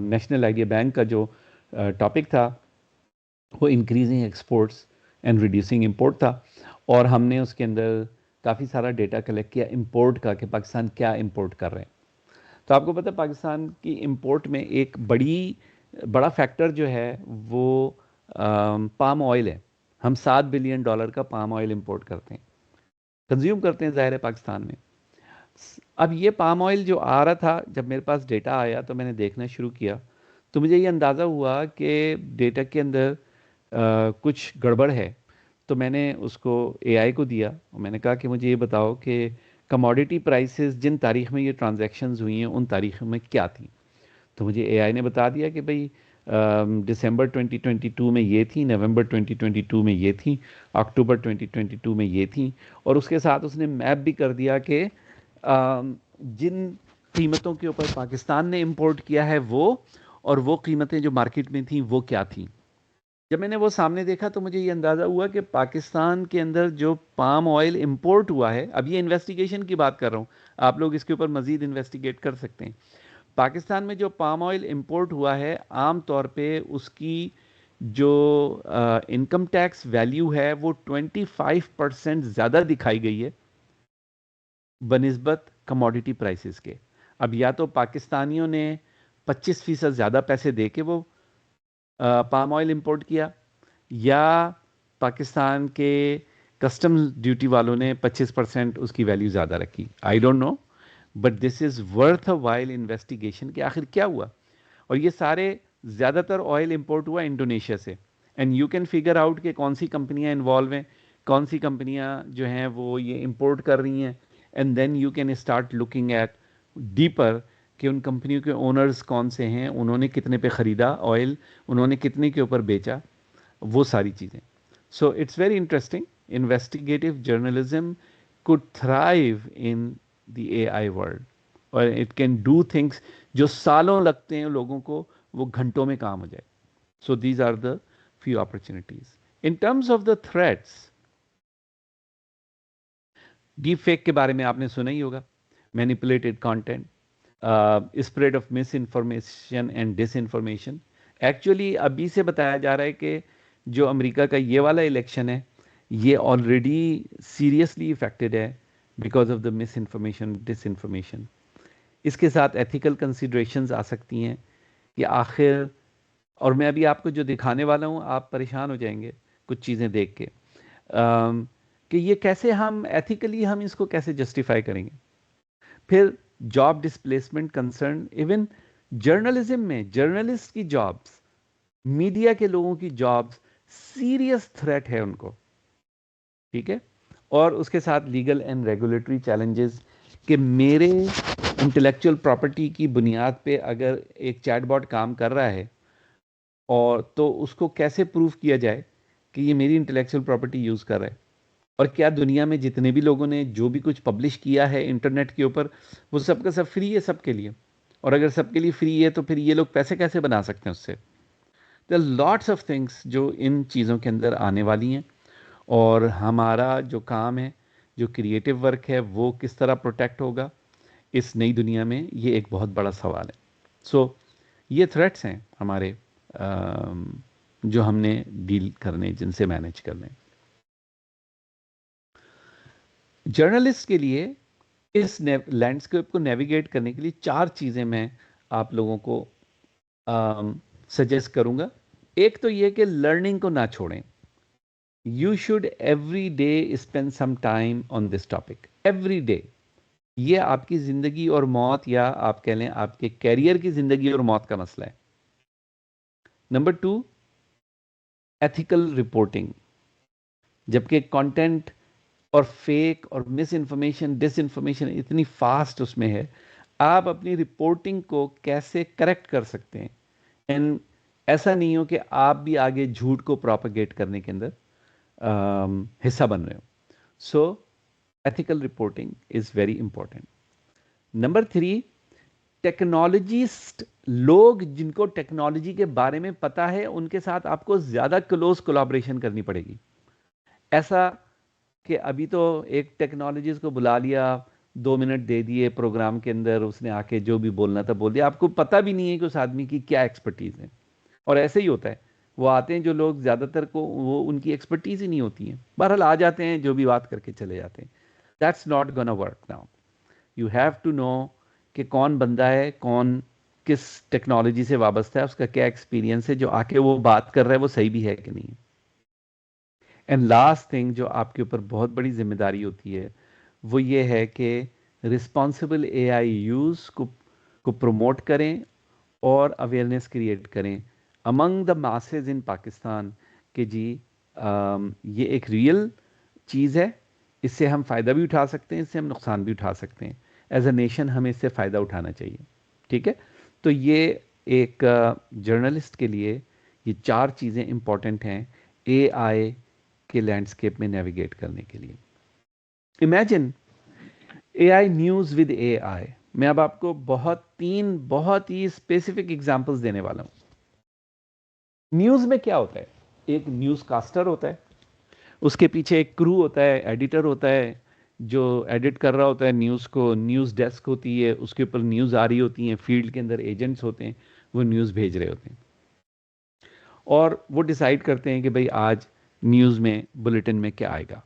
national idea bank کا جو ٹاپک تھا وہ increasing exports and reducing import تھا, اور ہم نے اس کے اندر کافی سارا ڈیٹا کلیکٹ کیا امپورٹ کا, کہ پاکستان کیا امپورٹ کر رہے ہیں. تو آپ کو پتہ ہے پاکستان کی امپورٹ میں ایک بڑا فیکٹر جو ہے وہ پام آئل ہے. ہم $7 بلین کا پام آئل امپورٹ کرتے ہیں, کنزیوم کرتے ہیں ظاہر ہے پاکستان میں. اب یہ پام آئل جو آ رہا تھا, جب میرے پاس ڈیٹا آیا تو میں نے دیکھنا شروع کیا, تو مجھے یہ اندازہ ہوا کہ ڈیٹا کے اندر کچھ گڑبڑ ہے. تو میں نے اس کو اے آئی کو دیا, اور میں نے کہا کہ مجھے یہ بتاؤ کہ کموڈیٹی پرائسز جن تاریخ میں یہ ٹرانزیکشنز ہوئی ہیں ان تاریخوں میں کیا تھیں. تو مجھے اے آئی نے بتا دیا کہ بھئی دسمبر 2022 میں یہ تھی، نومبر 2022 میں یہ تھی، اکتوبر 2022 میں یہ تھیں، اور اس کے ساتھ اس نے میپ بھی کر دیا کہ جن قیمتوں کے اوپر پاکستان نے امپورٹ کیا ہے وہ، اور وہ قیمتیں جو مارکیٹ میں تھیں وہ کیا تھیں۔ جب میں نے وہ سامنے دیکھا تو مجھے یہ اندازہ ہوا کہ پاکستان کے اندر جو پام آئل امپورٹ ہوا ہے، اب یہ انویسٹیگیشن کی بات کر رہا ہوں، آپ لوگ اس کے اوپر مزید انویسٹیگیٹ کر سکتے ہیں۔ پاکستان میں جو پام آئل امپورٹ ہوا ہے، عام طور پہ اس کی جو انکم ٹیکس ویلیو ہے وہ 25% زیادہ دکھائی گئی ہے بنسبت کموڈیٹی پرائسز کے۔ اب یا تو پاکستانیوں نے 25% زیادہ پیسے دے کے وہ پام آئل امپورٹ کیا، یا پاکستان کے کسٹم ڈیوٹی والوں نے 25% اس کی ویلیو زیادہ رکھی۔ I don't know, but this is worth a while investigation کہ آخر کیا ہوا۔ اور یہ سارے زیادہ تر آئل امپورٹ ہوا انڈونیشیا سے، and you can figure out کہ کون سی کمپنیاں انوالو ہیں، کون سی کمپنیاں جو ہیں وہ یہ امپورٹ کر رہی ہیں، and then you can start looking at deeper کہ ان کمپنیوں کے اونرز کون سے ہیں، انہوں نے کتنے پہ خریدا آئل، انہوں نے کتنے کے اوپر بیچا، وہ ساری چیزیں۔ So it's very interesting, investigative journalism could thrive in the AI world اور it can do things جو سالوں لگتے ہیں لوگوں کو، وہ گھنٹوں میں کام ہو جائے۔ So these are the few opportunities. In terms of the threats, deep fake کے بارے میں آپ نے سنا ہی ہوگا، manipulated content, spread of misinformation and disinformation. Actually ابھی سے بتایا جا رہا ہے کہ جو امریکہ کا یہ والا الیکشن ہے یہ آلریڈی سیریسلی افیکٹڈ ہے because of the misinformation disinformation. اس کے ساتھ ایتھیکل کنسیڈریشنز آ سکتی ہیں کہ آخر، اور میں ابھی آپ کو جو دکھانے والا ہوں آپ پریشان ہو جائیں گے کچھ چیزیں دیکھ کے، کہ یہ کیسے ہم ایتھیکلی ہم اس کو کیسے جسٹیفائی کریں گے۔ پھر job displacement concern, even journalism میں جرنلسٹ کی جابس، میڈیا کے لوگوں کی جابس سیریس تھریٹ ہے ان کو، ٹھیک ہے۔ اور اس کے ساتھ لیگل اینڈ ریگولیٹری چیلنجز کہ میرے انٹلیکچوئل پراپرٹی کی بنیاد پہ اگر ایک چیٹ باٹ کام کر رہا ہے اور تو اس کو کیسے پروف کیا جائے کہ یہ میری انٹلیکچوئل پراپرٹی یوز کر رہا ہے، اور کیا دنیا میں جتنے بھی لوگوں نے جو بھی کچھ پبلش کیا ہے انٹرنیٹ کے اوپر وہ سب کا سب فری ہے سب کے لیے، اور اگر سب کے لیے فری ہے تو پھر یہ لوگ پیسے کیسے بنا سکتے ہیں اس سے۔ there are lots of things جو ان چیزوں کے اندر آنے والی ہیں، اور ہمارا جو کام ہے، جو کریٹیو ورک ہے، وہ کس طرح پروٹیکٹ ہوگا اس نئی دنیا میں، یہ ایک بہت بڑا سوال ہے۔ سو یہ تھریٹس ہیں ہمارے جو ہم نے ڈیل کرنے، جن سے مینیج کرنے۔ جرنلسٹ کے لیے اس لینڈسکیپ کو نیویگیٹ کرنے کے لیے 4 چیزیں میں آپ لوگوں کو سجیسٹ کروں گا۔ ایک تو یہ کہ لرننگ کو نہ چھوڑیں۔ You should every day spend some time on this topic, every day. یہ آپ کی زندگی اور موت، یا آپ کہہ لیں آپ کے کیریئر کی زندگی اور موت کا مسئلہ ہے۔ Number 2، ethical reporting. جبکہ کانٹینٹ اور فیک اور مس انفارمیشن ڈس انفارمیشن اتنی فاسٹ اس میں ہے، آپ اپنی رپورٹنگ کو کیسے کریکٹ کر سکتے ہیں، اینڈ ایسا نہیں ہو کہ آپ بھی آگے جھوٹ کو پروپیگیٹ کرنے کے اندر حصہ بن رہے ہو۔ So ethical reporting is very important. Number 3، technologist, لوگ جن کو ٹیکنالوجی کے بارے میں پتا ہے ان کے ساتھ آپ کو زیادہ کلوز کولابریشن کرنی پڑے گی۔ ایسا کہ ابھی تو ایک ٹیکنالوجسٹ کو بلا لیا، 2 منٹ دے دیے پروگرام کے اندر، اس نے آ کے جو بھی بولنا تھا بول دیا، آپ کو پتہ بھی نہیں ہے کہ اس آدمی کی کیا ایکسپرٹیز ہے۔ اور ایسے ہی ہوتا ہے، وہ آتے ہیں جو لوگ زیادہ تر کو وہ ان کی ایکسپرٹیز ہی نہیں ہوتی ہیں، بہرحال آ جاتے ہیں جو بھی بات کر کے چلے جاتے ہیں۔ That's not gonna work now. You have to know کہ کون بندہ ہے، کون کس ٹیکنالوجی سے وابستہ ہے، اس کا کیا ایکسپیرینس ہے، جو آ کے وہ بات کر رہا ہے وہ صحیح بھی ہے کہ نہیں۔ اینڈ لاسٹ تھنگ جو آپ کے اوپر بہت بڑی ذمہ داری ہوتی ہے وہ یہ ہے کہ رسپانسبل اے آئی یوز کو پروموٹ کریں اور اویئرنیس کریٹ کریں امنگ دا ماسز ان پاکستان کہ جی یہ ایک ریئل چیز ہے، اس سے ہم فائدہ بھی اٹھا سکتے ہیں، اس سے ہم نقصان بھی اٹھا سکتے ہیں۔ ایز اے نیشن ہمیں اس سے فائدہ اٹھانا چاہیے، ٹھیک ہے۔ تو یہ ایک جرنلسٹ کے لیے یہ 4 چیزیں امپورٹنٹ ہیں اے آئی کے لینڈسکیپ میں نیویگیٹ کرنے کے لیے. Imagine A I news with A I. میں اب آپ کو 3 بہت ہی اسپیسیفک ایگزامپلس دینے والا ہوں. نیوز میں کیا ہوتا ہے؟ ایک نیوز کاسٹر ہوتا ہے، اس کے پیچھے ایک کرو ہوتا ہے، ایڈیٹر ہوتا ہے جو ایڈٹ کر رہا ہوتا ہے نیوز کو، نیوز ڈیسک ہوتی ہے، اس کے اوپر نیوز آ رہی ہوتی ہیں، فیلڈ کے اندر ایجنٹس ہوتے ہیں، وہ نیوز بھیج رہے ہوتے ہیں اور وہ ڈیسائیڈ کرتے ہیں کہ بھئی آج نیوز میں بلیٹن میں کیا آئے گا.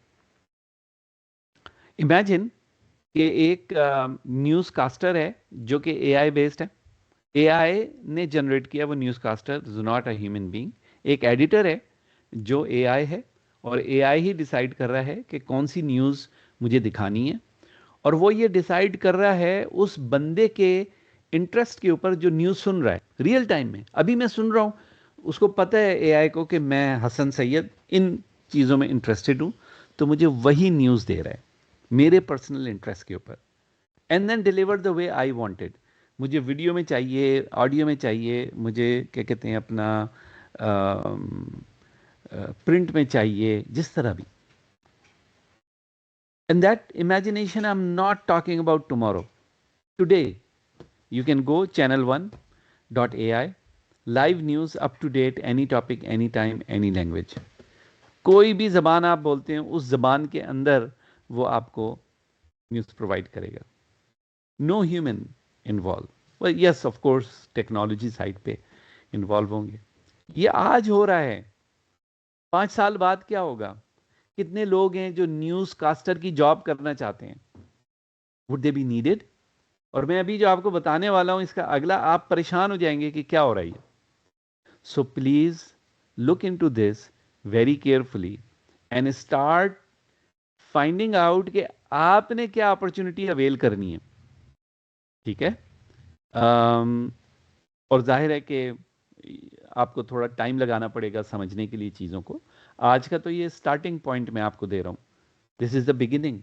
امیجن کہ ایک نیوز کاسٹر ہے جو کہ اے آئی بیسڈ ہے. اے آئی نے جنریٹ کیا وہ news caster, is not a human being. ایک ایڈیٹر ہے جو اے آئی ہے اور اے آئی ہی ڈیسائیڈ کر رہا ہے کہ کون سی نیوز مجھے دکھانی ہے، اور وہ یہ ڈیسائیڈ کر رہا ہے اس بندے کے انٹرسٹ کے اوپر جو نیوز سن رہا ہے ریئل ٹائم میں. ابھی میں سن رہا ہوں، اس کو پتہ ہے اے آئی کو کہ میں حسن سید ان چیزوں میں انٹرسٹڈ ہوں، تو مجھے وہی نیوز دے رہا ہے میرے پرسنل انٹرسٹ کے اوپر. And then deliver the way I wanted. مجھے ویڈیو میں چاہیے، آڈیو میں چاہیے، مجھے کیا کہتے ہیں اپنا پرنٹ میں چاہیے، جس طرح بھی. And that imagination I am not talking about tomorrow. Today you can go channel1.ai live news up to date, any topic, any time, any language. کوئی بھی زبان آپ بولتے ہیں اس زبان کے اندر وہ آپ کو نیوز پرووائڈ کرے گا. No human involve. Yes of course technology side پہ انوالو ہوں گے. یہ آج ہو رہا ہے. 5 سال بعد کیا ہوگا؟ کتنے لوگ ہیں جو نیوز کاسٹر کی جاب کرنا چاہتے ہیں؟ Would they be needed? اور میں ابھی جو آپ کو بتانے والا ہوں اس کا اگلا آپ پریشان ہو جائیں گے کہ کیا ہو رہا ہے. So please look into this very carefully and start finding out کہ آپ نے کیا اپرچونٹی اویل کرنی ہے. ٹھیک ہے؟ اور ظاہر ہے کہ آپ کو تھوڑا ٹائم لگانا پڑے گا سمجھنے کے لیے چیزوں کو. آج کا تو یہ سٹارٹنگ پوائنٹ میں آپ کو دے رہا ہوں. دس از دا بگننگ.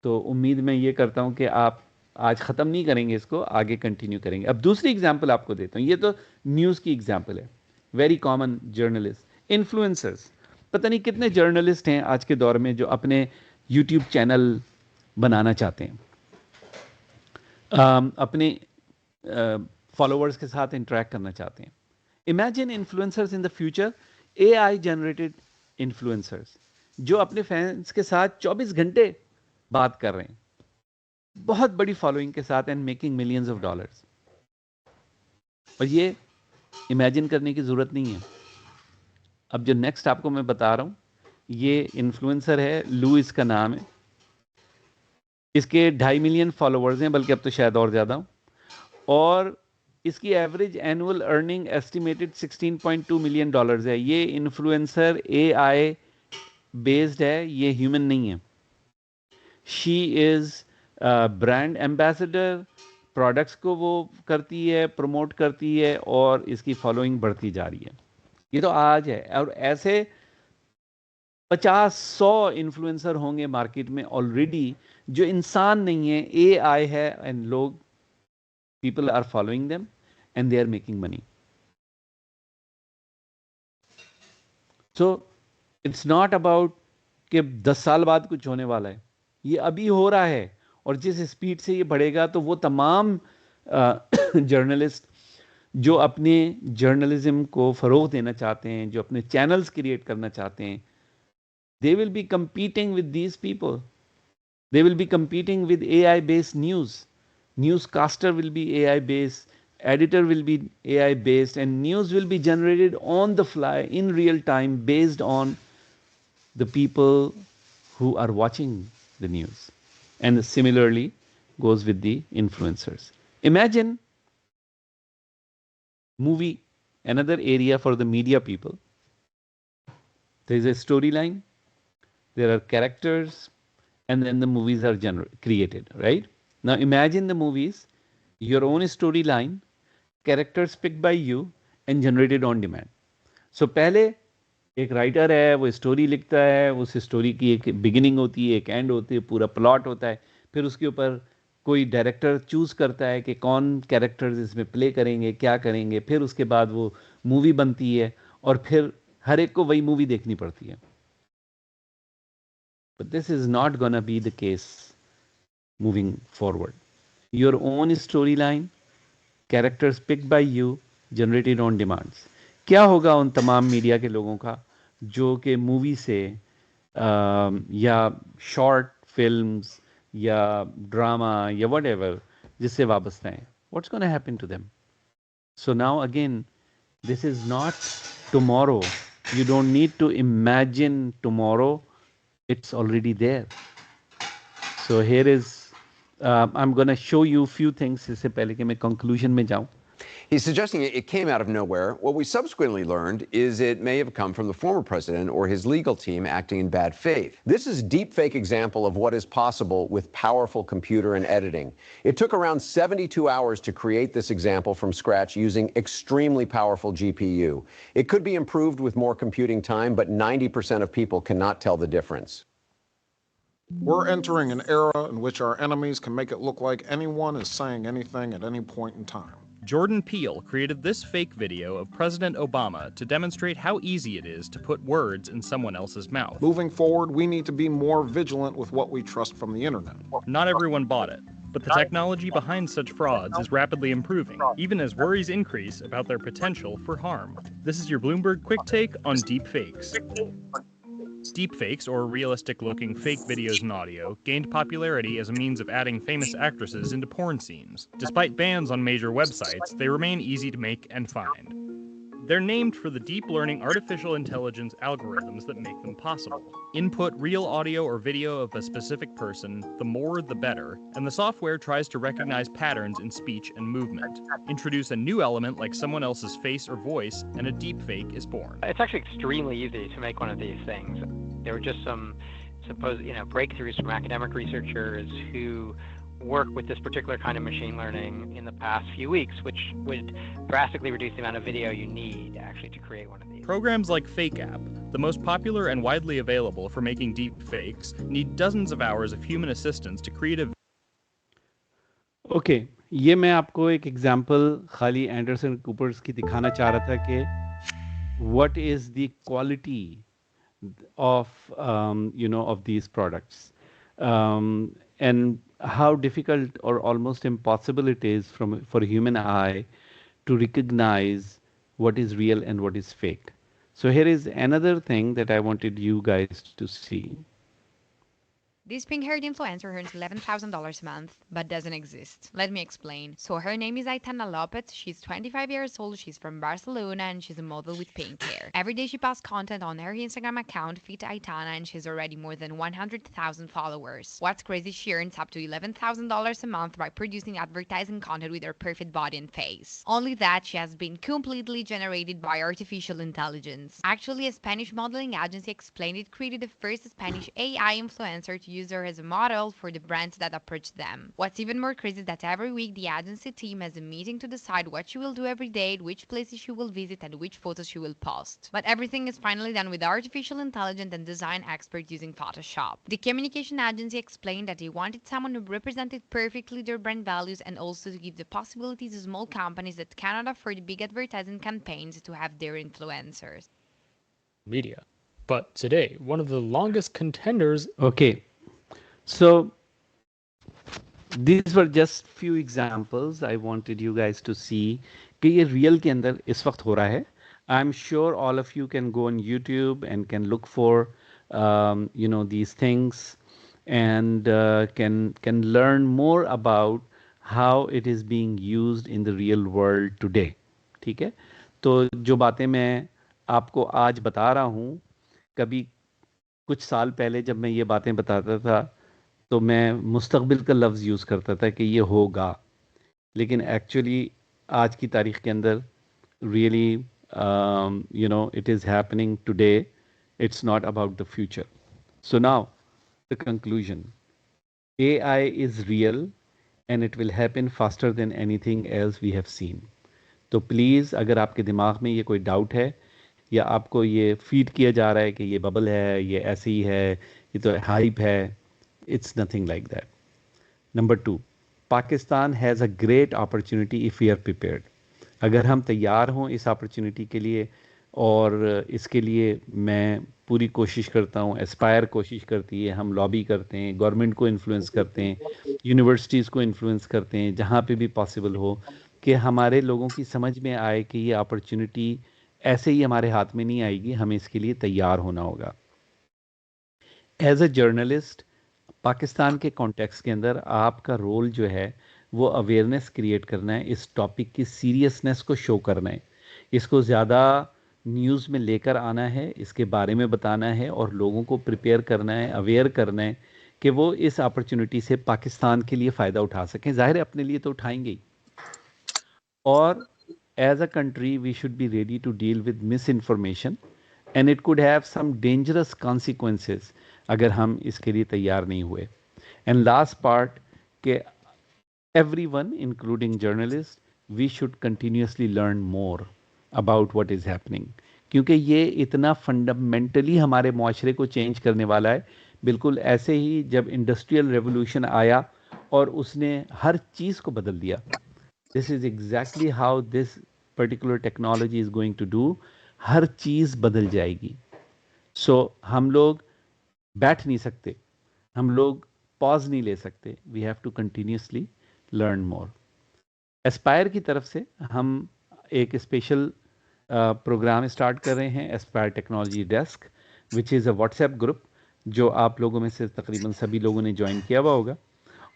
تو امید میں یہ کرتا ہوں کہ آپ آج ختم نہیں کریں گے اس کو، آگے کنٹینیو کریں گے. اب دوسری ایگزامپل آپ کو دیتا ہوں. یہ تو نیوز کی ایگزامپل ہے. Very common journalist, influencers. پتہ نہیں کتنے جرنلسٹ ہیں آج کے دور میں جو اپنے یوٹیوب چینل بنانا چاہتے ہیں، اپنے فالوورز کے ساتھ انٹریکٹ کرنا چاہتے ہیں. Imagine influencers in the future, a I generated influencers جو اپنے فینس کے ساتھ 24 گھنٹے بات کر رہے ہیں، بہت بڑی فالوئنگ کے ساتھ، and making millions of dollars. اور یہ امیجن کرنے کی ضرورت نہیں ہے. اب جو نیکسٹ آپ کو میں بتا رہا ہوں، یہ انفلوئنسر ہے، لو اس کا نام ہے. اس کے 2.5 ملین فالوورز ہیں، بلکہ اب تو شاید اور زیادہ ہوں. اور اس کی average annual earning estimated $16.2 million ہے. یہ انفلوئنسر اے آئی بیسڈ ہے، یہ ہیومن نہیں ہے. شی از برانڈ ایمبیسڈر. پروڈکٹس کو وہ کرتی ہے، پروموٹ کرتی ہے، اور اس کی فالوئنگ بڑھتی جا رہی ہے. یہ تو آج ہے. اور ایسے 50-100 انفلوئنسر ہوں گے مارکیٹ میں آلریڈی جو انسان نہیں ہے، اے آئی ہے، اینڈ لوگ people are following them and they are making money. So it's not about کہ 10 سال بعد کچھ ہونے والا ہے. یہ ابھی ہو رہا ہے، اور جس اسپیڈ سے یہ بڑھے گا تو وہ تمام جرنلسٹ جو اپنے جرنلزم کو فروغ دینا چاہتے ہیں، جو اپنے چینلز کریٹ کرنا چاہتے ہیں، they will be competing with these people. They will be competing with AI based news. Newscaster will be AI based, editor will be AI based, and news will be generated on the fly in real time based on the people who are watching the news. And similarly goes with the influencers. Imagine movie, another area for the media people. There is a storyline, there are characters, and then the movies are created, right? Now imagine the movies, your own storyline, characters picked by you and generated on demand. So پہلے ایک writer ہے، وہ story لکھتا ہے، اس story کی ایک beginning ہوتی ہے، ایک اینڈ ہوتی ہے، پورا پلاٹ ہوتا ہے، پھر اس کے اوپر کوئی ڈائریکٹر چوز کرتا ہے کہ کون کیریکٹرز اس میں پلے کریں گے، کیا کریں گے، پھر اس کے بعد وہ مووی بنتی ہے اور پھر ہر ایک کو وہی مووی دیکھنی پڑتی ہے. But this is not gonna be the case moving forward. Your own storyline, characters picked by you, generated on demands. کیا ہوگا ان تمام میڈیا کے لوگوں کا جو کہ مووی سے یا شارٹ فلمز یا ڈراما یا وٹ ایور جس سے وابستہ ہیں؟ What's gonna happen to them? So now again this is not tomorrow. You don't need to imagine tomorrow. It's already there. So here is I am gonna show you few things اس سے پہلے کہ میں conclusion میں جاؤں. He's suggesting it came out of nowhere. What we subsequently learned is it may have come from the former president or his legal team acting in bad faith. This is a deepfake example of what is possible with powerful computer and editing. It took around 72 hours to create this example from scratch using extremely powerful GPU. It could be improved with more computing time, but 90% of people cannot tell the difference. We're entering an era in which our enemies can make it look like anyone is saying anything at any point in time. Jordan Peele created this fake video of President Obama to demonstrate how easy it is to put words in someone else's mouth. Moving forward, we need to be more vigilant with what we trust from the internet. Not everyone bought it, but the technology behind such frauds is rapidly improving, even as worries increase about their potential for harm. This is your Bloomberg Quick Take on deepfakes. Deepfakes, or realistic-looking fake videos and audio, gained popularity as a means of adding famous actresses into porn scenes. Despite bans on major websites, they remain easy to make and find. They're named for the deep learning artificial intelligence algorithms that make them possible. Input real audio or video of a specific person, the more the better, and the software tries to recognize patterns in speech and movement. Introduce a new element like someone else's face or voice, and a deepfake is born. It's actually extremely easy to make one of these things. There were just some supposed, breakthroughs from academic researchers who work with this particular kind of machine learning in the past few weeks, which would drastically reduce the amount of video you need actually to create one of these. Programs like FakeApp, the most popular and widely available for making deep fakes, need dozens of hours of human assistance to create a okay یہ میں آپ کو ایک example خالی Anderson Coopers کی دکھانا چاہ رہا تھا کہ what is the quality of of these products, and how difficult or almost impossible it is for a human eye to recognize what is real and what is fake. So here is another thing that I wanted you guys to see. This pink-haired influencer earns $11,000 a month, but doesn't exist. Let me explain. So her name is Aitana Lopez. She's 25 years old. She's from Barcelona, and she's a model with pink hair. Every day she posts content on her Instagram account, Fit Aitana, and she's already more than 100,000 followers. What's crazy, she earns up to $11,000 a month by producing advertising content with her perfect body and face. Only that, she has been completely generated by artificial intelligence. Actually, a Spanish modeling agency explained it created the first Spanish AI influencer to use her as a model for the brands that approach them. What's even more crazy is that every week the agency team has a meeting to decide what she will do every day, which places she will visit, and which photos she will post. But everything is finally done with artificial intelligence and design experts using Photoshop. The communication agency explained that they wanted someone who represented perfectly their brand values and also to give the possibility to small companies that cannot afford big advertising campaigns to have their influencers. Media. But today, one of the longest contenders... Okay. So these were just few examples I wanted you guys to see کہ یہ real کے اندر اس وقت ہو رہا ہے. I'm sure all of you can go on YouTube and can look for these things and can learn more about how it is being used in the real world today. ٹھیک ہے, تو جو باتیں میں آپ کو آج بتا رہا ہوں, کبھی کچھ سال پہلے جب میں یہ باتیں بتاتا تھا تو میں مستقبل کا لفظ یوز کرتا تھا کہ یہ ہوگا, لیکن ایکچولی آج کی تاریخ کے اندر really it is happening today. It's not about the future. So now the conclusion. AI is real and it will happen faster than anything else we have seen. تو پلیز اگر آپ کے دماغ میں یہ کوئی ڈاؤٹ ہے یا آپ کو یہ فیڈ کیا جا رہا ہے کہ یہ ببل ہے, یہ ایسے ہی ہے, یہ تو ہائپ ہے, it's nothing like that. Number 2, Pakistan has a great opportunity if we are prepared. اگر ہم تیار ہوں اس اپرچونٹی کے لیے, اور اس کے لیے میں پوری کوشش کرتا ہوں, اسپائر کوشش کرتی ہے, ہم لابی کرتے ہیں, گورنمنٹ کو انفلوئنس کرتے ہیں, یونیورسٹیز کو انفلوئنس کرتے ہیں, جہاں پہ بھی پاسبل ہو کہ ہمارے لوگوں کی سمجھ میں آئے کہ یہ اپرچونٹی ایسے ہی ہمارے ہاتھ میں نہیں آئے گی, ہمیں اس کے لیے تیار ہونا ہوگا. ایز اے جرنلسٹ پاکستان کے کانٹیکس کے اندر آپ کا رول جو ہے وہ اویئرنیس کریٹ کرنا ہے, اس ٹاپک کی سیریسنس کو شو کرنا ہے, اس کو زیادہ نیوز میں لے کر آنا ہے, اس کے بارے میں بتانا ہے, اور لوگوں کو پریپیئر کرنا ہے, اویئر کرنا ہے کہ وہ اس اپرچونٹی سے پاکستان کے لیے فائدہ اٹھا سکیں. ظاہر ہے اپنے لیے تو اٹھائیں گے ہی, اور as a country we should be ready to deal with misinformation and it could have some dangerous consequences اگر ہم اس کے لیے تیار نہیں ہوئے. اینڈ لاسٹ پارٹ کہ everyone including journalists we should continuously learn more about what is happening, کیونکہ یہ اتنا فنڈامنٹلی ہمارے معاشرے کو چینج کرنے والا ہے. بالکل ایسے ہی جب انڈسٹریل ریولوشن آیا اور اس نے ہر چیز کو بدل دیا, this is exactly how this particular technology is going to do. ہر چیز بدل جائے گی. سو ہم لوگ بیٹھ نہیں سکتے, ہم لوگ پاز نہیں لے سکتے, we have to continuously learn more. Aspire کی طرف سے ہم ایک اسپیشل پروگرام اسٹارٹ کر رہے ہیں, اسپائر ٹیکنالوجی ڈیسک, وچ از اے واٹس ایپ گروپ جو آپ لوگوں میں سے تقریباً سبھی لوگوں نے جوائن کیا ہوا ہوگا.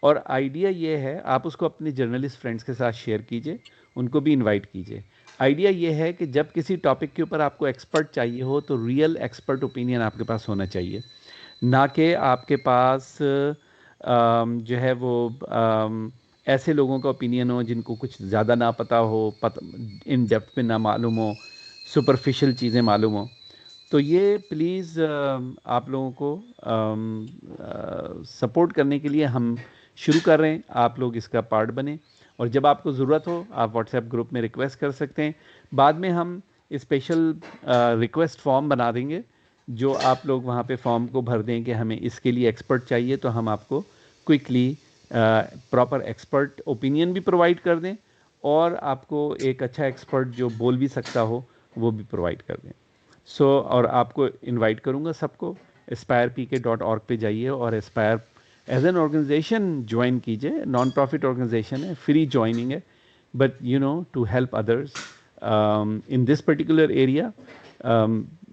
اور آئیڈیا یہ ہے, آپ اس کو اپنے جرنلسٹ فرینڈس کے ساتھ شیئر کیجئے, ان کو بھی انوائٹ کیجئے. آئیڈیا یہ ہے کہ جب کسی ٹاپک کے اوپر آپ کو ایکسپرٹ چاہیے ہو تو ریئل ایکسپرٹ اوپینین آپ کے پاس ہونا چاہیے, نہ کہ آپ کے پاس جو ہے وہ ایسے لوگوں کا اوپینین ہو جن کو کچھ زیادہ نہ پتہ ہو, ان ڈیپتھ میں نہ معلوم ہو, سپرفیشل چیزیں معلوم ہوں. تو یہ پلیز آپ لوگوں کو سپورٹ کرنے کے لیے ہم شروع کر رہے ہیں, آپ لوگ اس کا پارٹ بنیں, اور جب آپ کو ضرورت ہو آپ واٹس ایپ گروپ میں ریکویسٹ کر سکتے ہیں. بعد میں ہم اسپیشل ریکویسٹ فارم بنا دیں گے, جو آپ لوگ وہاں پہ فارم کو بھر دیں کہ ہمیں اس کے لیے ایکسپرٹ چاہیے, تو ہم آپ کو کوئکلی پراپر ایکسپرٹ اوپینین بھی پرووائڈ کر دیں, اور آپ کو ایک اچھا ایکسپرٹ جو بول بھی سکتا ہو وہ بھی پرووائڈ کر دیں. سو اور آپ کو انوائٹ کروں گا سب کو, aspirepk.org پہ جائیے اور Aspire as an organisation join کیجیے. نان پروفٹ آرگنائزیشن ہے, فری جوائننگ ہے, but you know to help others in this particular area.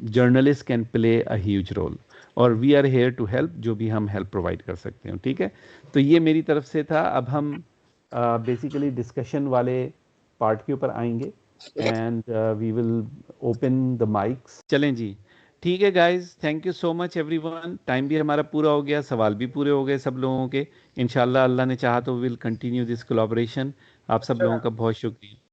Journalist can play a huge role, اور we are here to help, جو بھی ہم help provide کر سکتے ہیں. ٹھیک ہے, تو یہ میری طرف سے تھا. اب ہم بیسیکلی ڈسکشن والے پارٹ کے اوپر آئیں گے, and we will open the mics. چلیں جی, ٹھیک ہے guys, thank you so much everyone. Time بھی ہمارا پورا ہو گیا, سوال بھی پورے ہو گئے سب لوگوں کے. انشاءاللہ اللہ نے چاہا تو وی ول کنٹینیو دس کولابوریشن. آپ سب لوگوں کا بہت شکریہ.